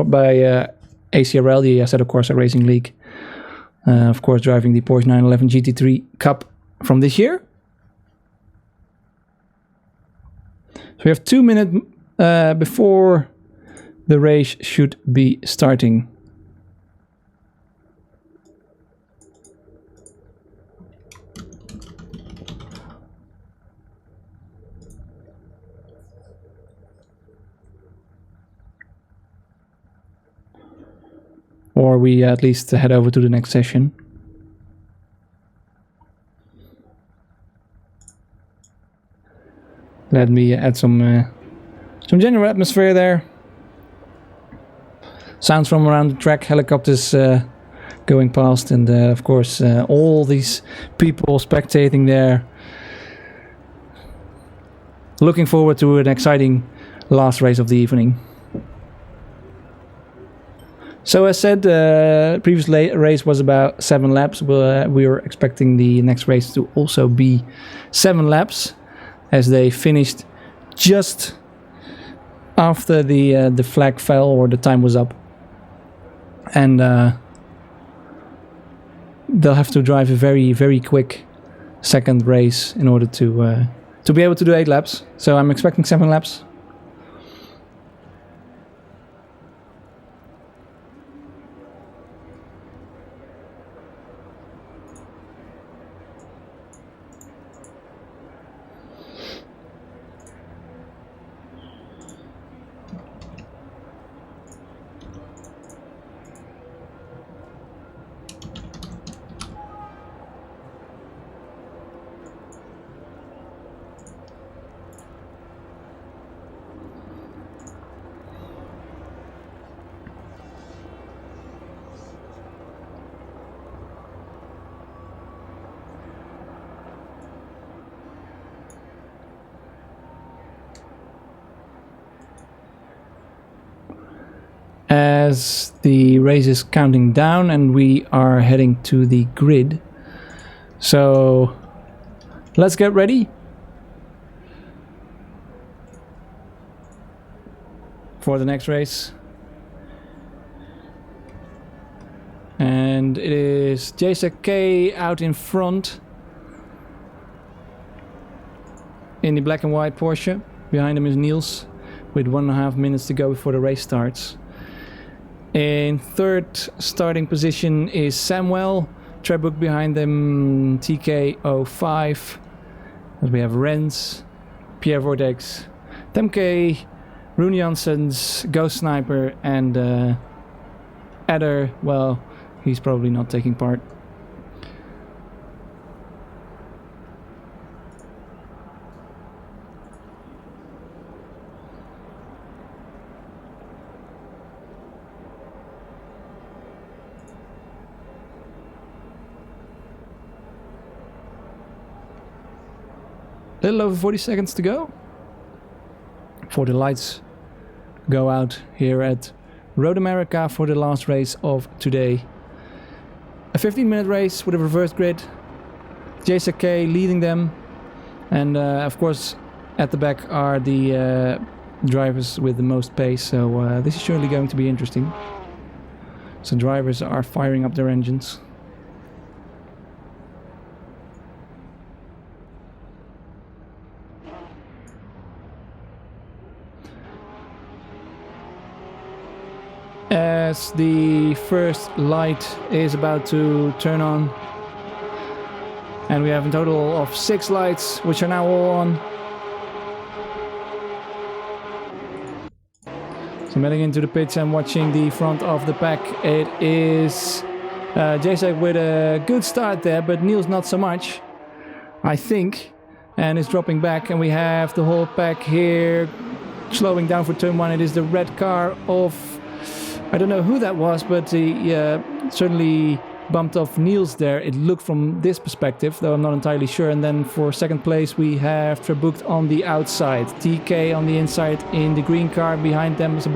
by ACRL, the Assetto Corsa Racing League. Of course, driving the Porsche 911 GT3 Cup from this year. So we have 2 minutes before the race should be starting. Or we at least head over to the next session. Let me add some general atmosphere there. Sounds from around the track, helicopters going past, and of course all these people spectating there. Looking forward to an exciting last race of the evening. So as said, previous race was about 7 laps. We were expecting the next race to also be 7 laps, as they finished just after the flag fell or the time was up, and they'll have to drive a very, very quick second race in order to be able to do 8 laps. So I'm expecting 7 laps. As the race is counting down and we are heading to the grid. So let's get ready for the next race. And it is Jason K out in front. in the black and white Porsche. Behind him is Niels with 1.5 minutes to go before the race starts. In third starting position is Samuel. Trebuk behind them, TK05. And we have Rens, Pierre Vortex, Temke, Rune Janssens, Ghost Sniper, and Adder. Well, he's probably not taking part. Little over 40 seconds to go before the lights go out here at Road America for the last race of today. A 15-minute race with a reverse grid. JSK leading them, and of course at the back are the drivers with the most pace, so this is surely going to be interesting. So drivers are firing up their engines. As the first light is about to turn on, and we have a total of 6 lights which are now all on. So I'm heading into the pits and watching the front of the pack. It is Jacek with a good start there, but Niels not so much, I think, and is dropping back, and we have the whole pack here slowing down for turn 1. It is the red car of, I don't know who that was, but he certainly bumped off Niels there. It looked from this perspective, though I'm not entirely sure. And then for second place we have Trebuk on the outside, TK on the inside in the green car. Behind them is a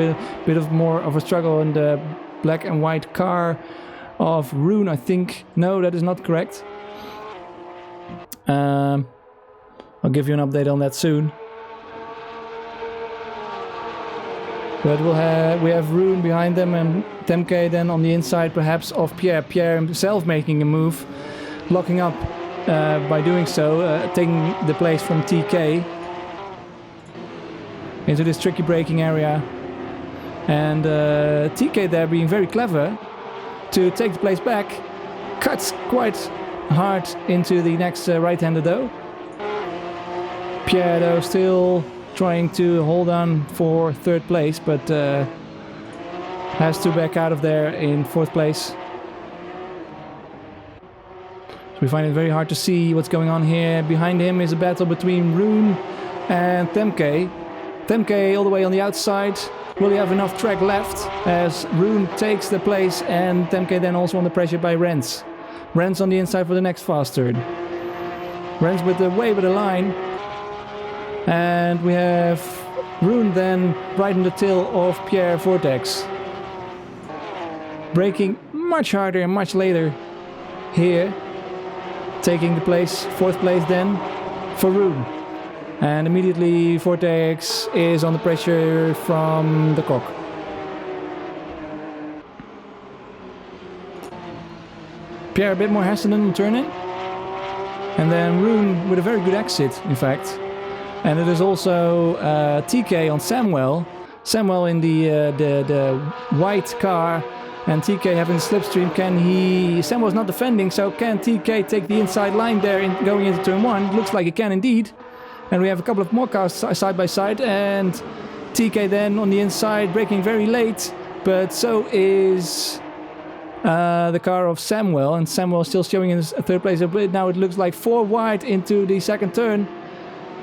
bit of more of a struggle in the black and white car of Rune, I think. No, that is not correct. I'll give you an update on that soon. But we have Rune behind them and Temke then on the inside, perhaps of Pierre. Pierre himself making a move, locking up by doing so, taking the place from TK into this tricky braking area. And TK there being very clever to take the place back, cuts quite hard into the next right-hander though. Pierre though still trying to hold on for third place, but has to back out of there in fourth place. So we find it very hard to see what's going on here. Behind him is a battle between Rune and Temke. Temke all the way on the outside. Will he have enough track left as Rune takes the place, and Temke then also under pressure by Rens. Rens on the inside for the next fast turn. Rens with the way with the line. And we have Rune then right in the tail of Pierre Vortex. Braking much harder and much later here. Taking the place, fourth place then for Rune. And immediately Vortex is under pressure from the cock. Pierre a bit more hesitant on turning. And then Rune with a very good exit, in fact. And it is also TK on Samuel. Samuel in the white car, and TK having the slipstream. Samuel's not defending, so can TK take the inside line there going into turn 1? Looks like he can indeed. And we have a couple of more cars side by side, and TK then on the inside, braking very late, but so is the car of Samuel, and Samuel still showing in third place. Now it looks like 4 wide into the second turn.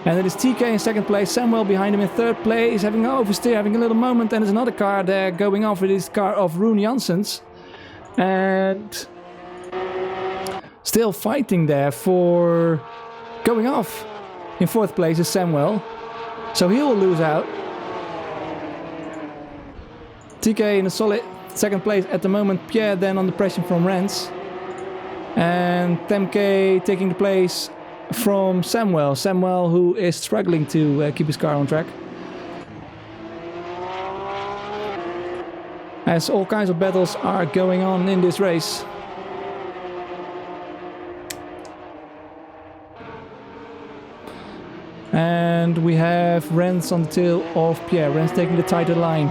And it is TK in second place, Samuel behind him in third place, having an oversteer, having a little moment, and there's another car there going off. It is the car of Rune Janssens. And still fighting there for going off. In fourth place is Samuel, so he will lose out. TK in a solid second place at the moment, Pierre then on the pressure from Rens. And Temke taking the place from Samuel. Samuel who is struggling to keep his car on track. As all kinds of battles are going on in this race. And we have Rens on the tail of Pierre. Rens taking the tighter line.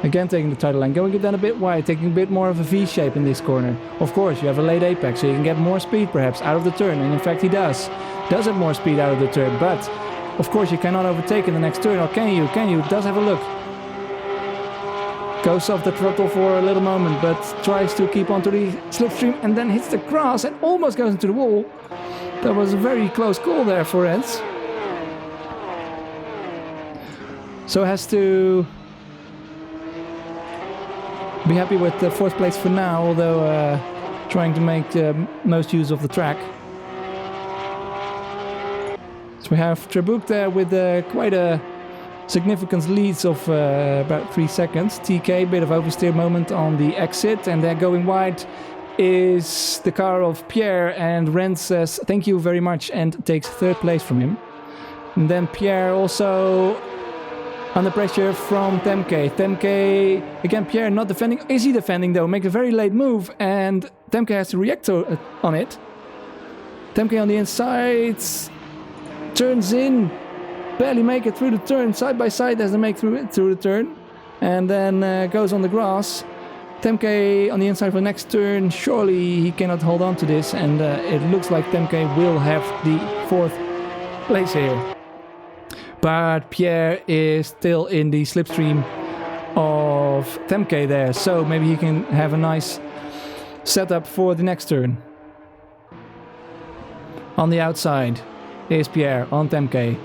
Again taking the tighter line, going it down a bit wide, taking a bit more of a V shape in this corner. Of course, you have a late apex, so you can get more speed perhaps out of the turn, and in fact he does. Does have more speed out of the turn, but of course you cannot overtake in the next turn, or can you? Can you? Does have a look. Goes off the throttle for a little moment, but tries to keep onto the slipstream and then hits the grass and almost goes into the wall. That was a very close call there for Rens. So has to be happy with the 4th place for now, although trying to make the most use of the track. So we have Trebuch there with quite a significant leads of about 3 seconds. TK, bit of oversteer moment on the exit, and there going wide is the car of Pierre, and Rens says thank you very much and takes 3rd place from him. And then Pierre also under pressure from Temke. Temke, again Pierre not defending. Is he defending though? Make a very late move and Temke has to react on it. Temke on the inside, turns in, barely make it through the turn. Side by side doesn't make through the turn. And then goes on the grass. Temke on the inside for the next turn. Surely he cannot hold on to this, and it looks like Temke will have the 4th place here. But Pierre is still in the slipstream of Temke there, so maybe he can have a nice setup for the next turn. On the outside is Pierre on Temke,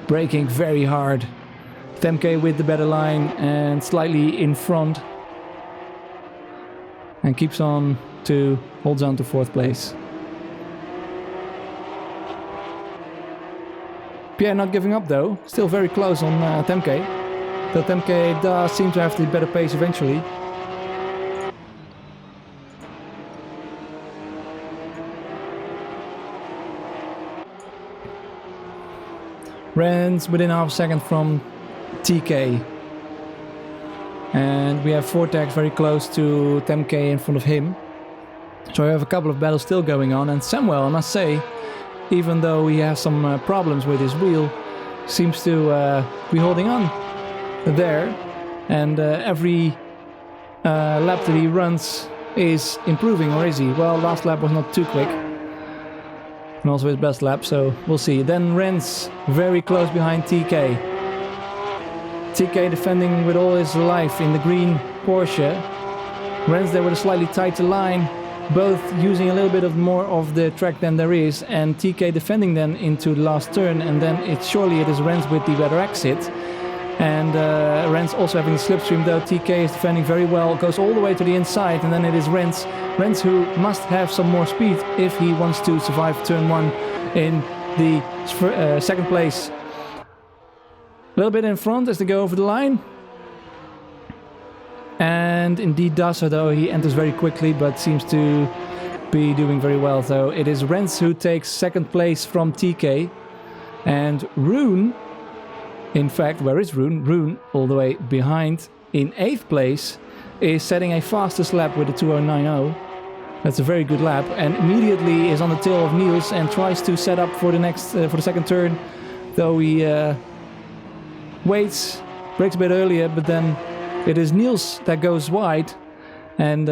braking very hard. Temke with the better line and slightly in front, and keeps on to holds on to 4th place. Pierre not giving up though, still very close on Temke. Though Temke does seem to have the better pace eventually. Rens within half a second from TK. And we have Vortex very close to Temke in front of him. So we have a couple of battles still going on, and Samuel, I must say, even though he has some problems with his wheel, seems to be holding on there, and every lap that he runs is improving, or is he? Well, last lap was not too quick, and also his best lap, so we'll see. Then Rens very close behind TK. TK defending with all his life in the green Porsche. Rens there with a slightly tighter line, both using a little bit of more of the track than there is, and TK defending then into the last turn, and then it is Rens with the better exit. And Rens also having the slipstream, though TK is defending very well, goes all the way to the inside, and then it is Rens who must have some more speed if he wants to survive turn 1 in the 2nd place. A little bit in front as they go over the line. And indeed does so, though he enters very quickly, but seems to be doing very well. So it is Rens who takes 2nd place from TK. And Rune, in fact, where is Rune? Rune, all the way behind in 8th place, is setting a fastest lap with a 2:09.0. That's a very good lap, and immediately is on the tail of Niels and tries to set up for the next for the 2nd turn. Though he waits, brakes a bit earlier, but then it is Niels that goes wide, and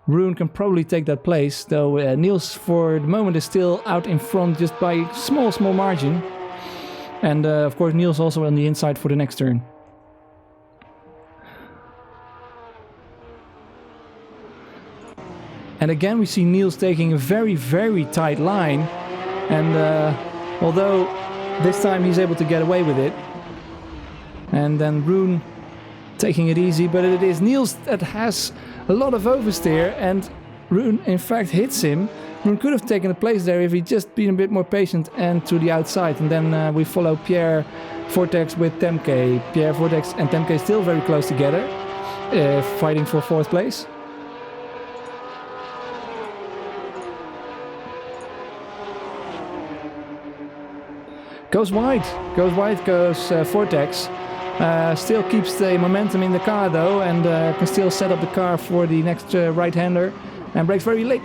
Rune can probably take that place, though Niels for the moment is still out in front just by a small margin. And of course Niels also on the inside for the next turn. And again we see Niels taking a very tight line, and although this time he's able to get away with it, and then Rune taking it easy, but it is Niels that has a lot of oversteer, and Rune in fact hits him. Rune could have taken a place there if he'd just been a bit more patient and to the outside, and then we follow Pierre Vortex with Temke. Pierre Vortex and Temke still very close together, fighting for 4th place. Goes wide, goes Vortex. Still keeps the momentum in the car though, and can still set up the car for the next right-hander. And brakes very late,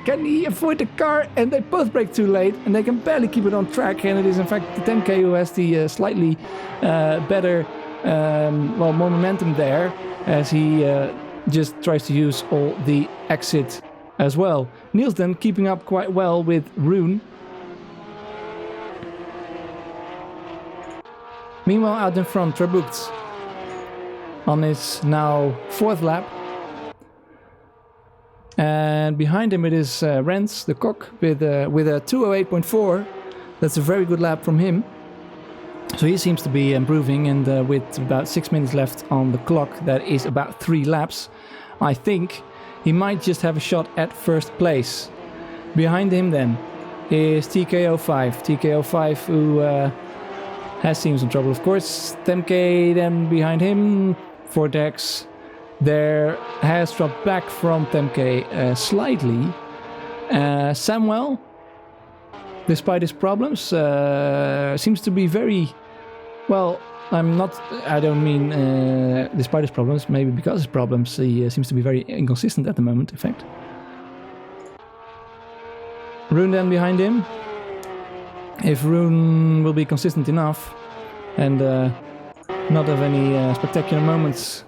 Can he avoid the car? And they both brake too late, and they can barely keep it on track. And it is in fact the 10K who has the slightly better, more momentum there, as he just tries to use all the exit as well. Niels then keeping up quite well with Rune. Meanwhile, out in front, Trabucht on his now 4th lap. And behind him it is Rens, the cock, with a 2:08.4. That's a very good lap from him. So he seems to be improving, and with about 6 minutes left on the clock, that is about 3 laps. I think he might just have a shot at first place. Behind him then is TK05. TK05 who has seen some trouble, of course. Temke then behind him. Vortex there has dropped back from Temke slightly. Samuel, despite his problems, seems to be very well. I don't mean despite his problems, maybe because of his problems, he seems to be very inconsistent at the moment, in fact. Rune then behind him. If Rune will be consistent enough and not have any spectacular moments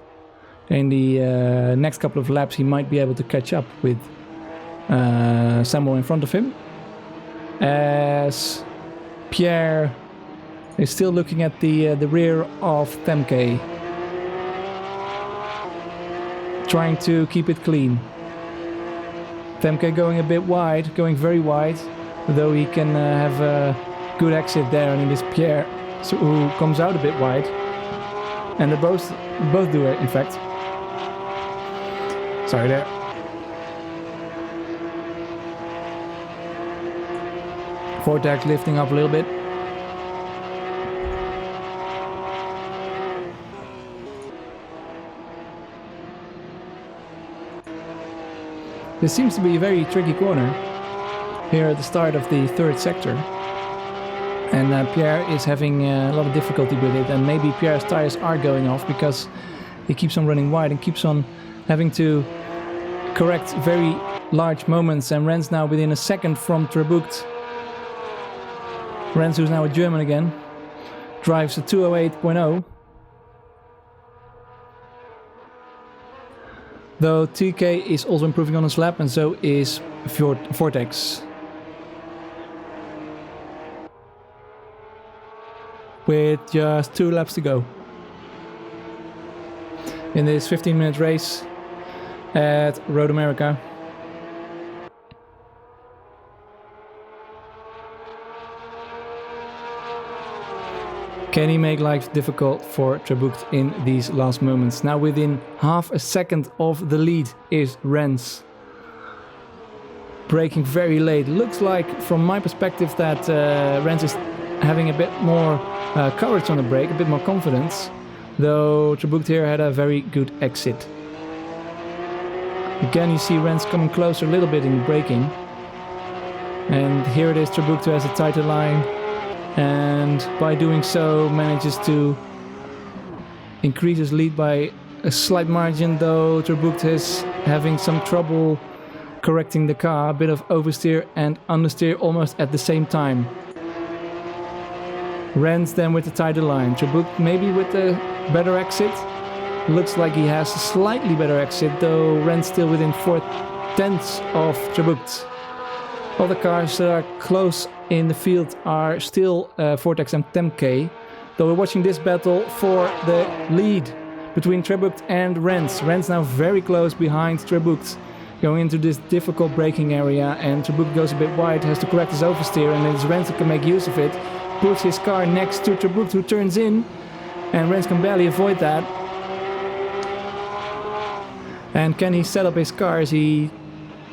in the next couple of laps, he might be able to catch up with Samuel in front of him. As Pierre is still looking at the rear of Temke, trying to keep it clean. Temke going a bit wide, going very wide, though he can have a good exit there, and it is Pierre who comes out a bit wide. And they both do it, in fact. Sorry there. Vortex lifting up a little bit. This seems to be a very tricky corner here at the start of the 3rd sector. And Pierre is having a lot of difficulty with it, and maybe Pierre's tires are going off because he keeps on running wide and keeps on having to correct very large moments. And Rens now within a second from Trabucht. Rens, who's now a German again, drives a 2:08.0. Though TK is also improving on his lap, and so is Vortex. With just 2 laps to go in this 15-minute race at Road America. Can he make life difficult for Trabucht in these last moments? Now within half a second of the lead is Rens. Braking very late. Looks like, from my perspective, that Rens is having a bit more courage on the brake, a bit more confidence. Though Trabucht here had a very good exit. Again, you see Rens coming closer a little bit in the braking. And here it is, Trabucht who has a tighter line. And by doing so manages to increase his lead by a slight margin, though Trabucht is having some trouble correcting the car. A bit of oversteer and understeer almost at the same time. Rens then with the tighter line. Trabucht maybe with a better exit. Looks like he has a slightly better exit, though Rens still within 4/10 of Trabucht. All the cars that are close in the field are still Vortex and Temke, though we're watching this battle for the lead between Trabucht and Rens. Rens now very close behind Trabucht, going into this difficult braking area, and Trabucht goes a bit wide, has to correct his oversteer, and it's Rens who can make use of it. Puts his car next to Trabucht, who turns in, and Rens can barely avoid that. And can he set up his car as he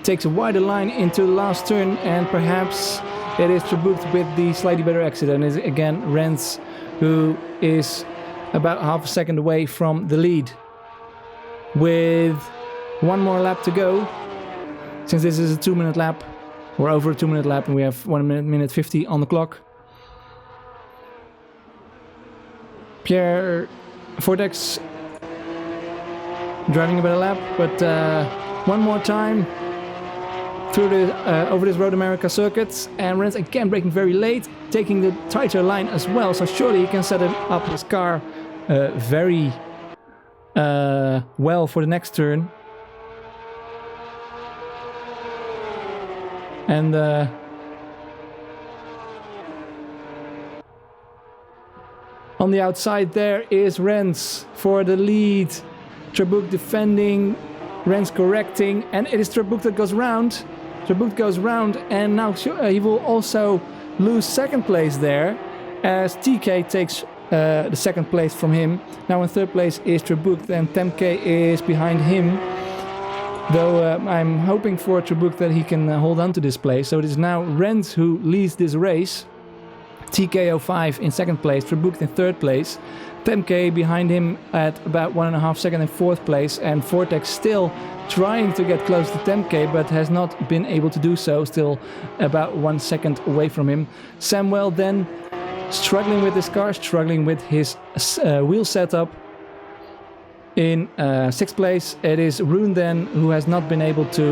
takes a wider line into the last turn, and perhaps it is Trabucht with the slightly better exit, and is again Rens who is about half a second away from the lead. With 1 more lap to go, since this is a 2-minute lap, or over a 2-minute lap, and we have 1 minute 50 on the clock. Pierre Vortex driving a better lap, but one more time through the over this Road America circuit, and Rens again braking very late, taking the tighter line as well. So surely he can set up his car very well for the next turn. And on the outside there is Rens for the lead. Trabuk defending, Rens correcting, and it is Trabuk that goes round. Trabuk goes round, and now he will also lose second place there, as TK takes the second place from him. Now in third place is Trabuk, and Temke is behind him. Though I'm hoping for Trabuk that he can hold on to this place. So it is now Rens who leads this race. TK05 in second place, Trabuk in third place. Temke behind him at about 1.5 seconds in fourth place. And Vortex still trying to get close to Temke, but has not been able to do so. Still about 1 second away from him. Samuel then struggling with his car, struggling with his wheel setup. In sixth place, it is Rune then, who has not been able to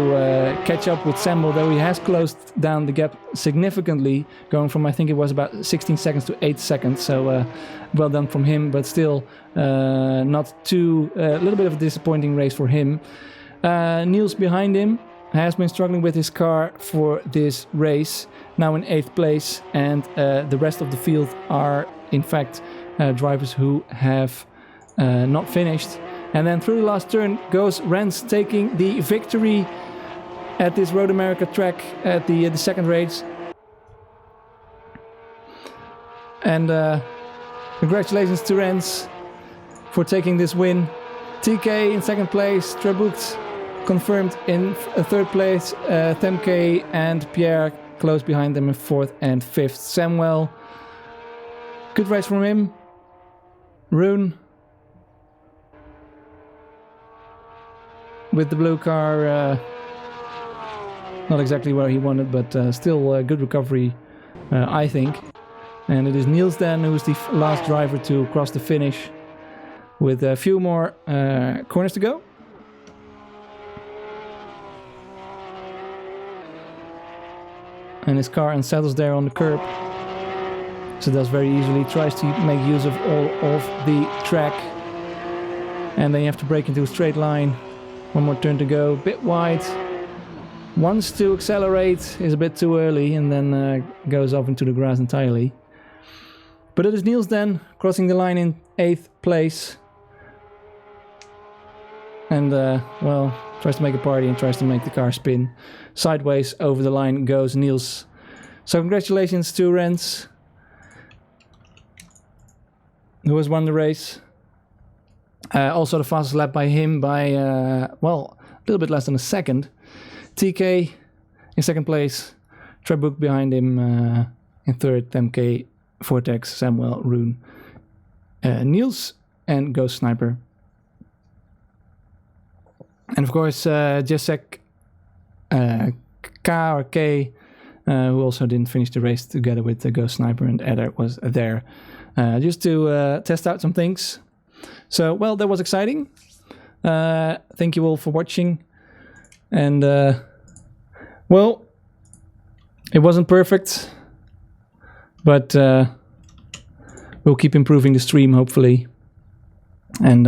catch up with Samuel, though he has closed down the gap significantly, going from, I think it was about 16 seconds to 8 seconds. So well done from him, but still not too, a little bit of a disappointing race for him. Niels behind him has been struggling with his car for this race, now in 8th place, and the rest of the field are in fact drivers who have not finished. And then through the last turn goes Rens, taking the victory at this Road America track at the second race. And congratulations to Rens for taking this win. TK in second place, Trabuk confirmed in third place, Temke and Pierre close behind them in fourth and fifth. Samuel, good race from him. Rune with the blue car, not exactly where he wanted, but still a good recovery, I think. And it is Niels then who's the last driver to cross the finish with a few more corners to go. And his car unsettles there on the curb, so does very easily, tries to make use of all of the track. And then you have to brake into a straight line. One more turn to go, bit wide. Wants to accelerate, is a bit too early, and then goes off into the grass entirely. But it is Niels then, crossing the line in 8th place. And, well, tries to make a party and tries to make the car spin. Sideways over the line goes Niels. So congratulations to Rens, who has won the race. Also the fastest lap by him by, well, a little bit less than a second. TK in second place, Trabuk behind him in third, Temke, Vortex, Samuel, Rune, Niels, and Ghost Sniper. And of course, Jacek K or K, who also didn't finish the race together with the Ghost Sniper, and Eder was there just to test out some things. So, well, that was exciting. Thank you all for watching. And, well, it wasn't perfect, but we'll keep improving the stream, hopefully. And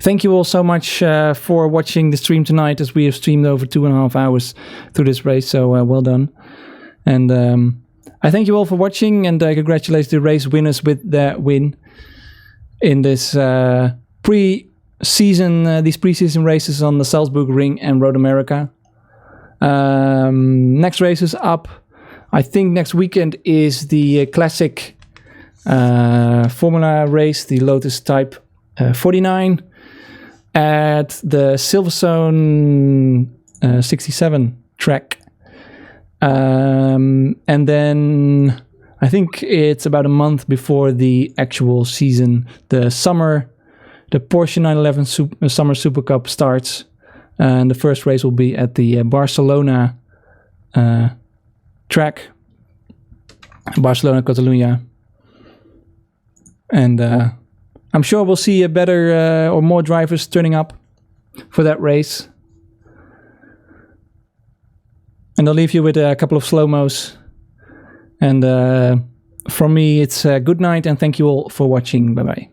thank you all so much for watching the stream tonight, as we have streamed over 2.5 hours through this race, so well done. And I thank you all for watching, and congratulate the race winners with their win in this pre-season, these pre-season races on the Salzburgring and Road America. Next race is up. I think next weekend is the classic Formula race, the Lotus Type 49 at the Silverstone 67 track. And then I think it's about a month before the actual season, the Porsche 911 Summer Supercup starts. And the first race will be at the Barcelona track, Barcelona, Catalunya. And I'm sure we'll see a better or more drivers turning up for that race. And I'll leave you with a couple of slow-mos. And from me, it's good night, and thank you all for watching. Bye-bye.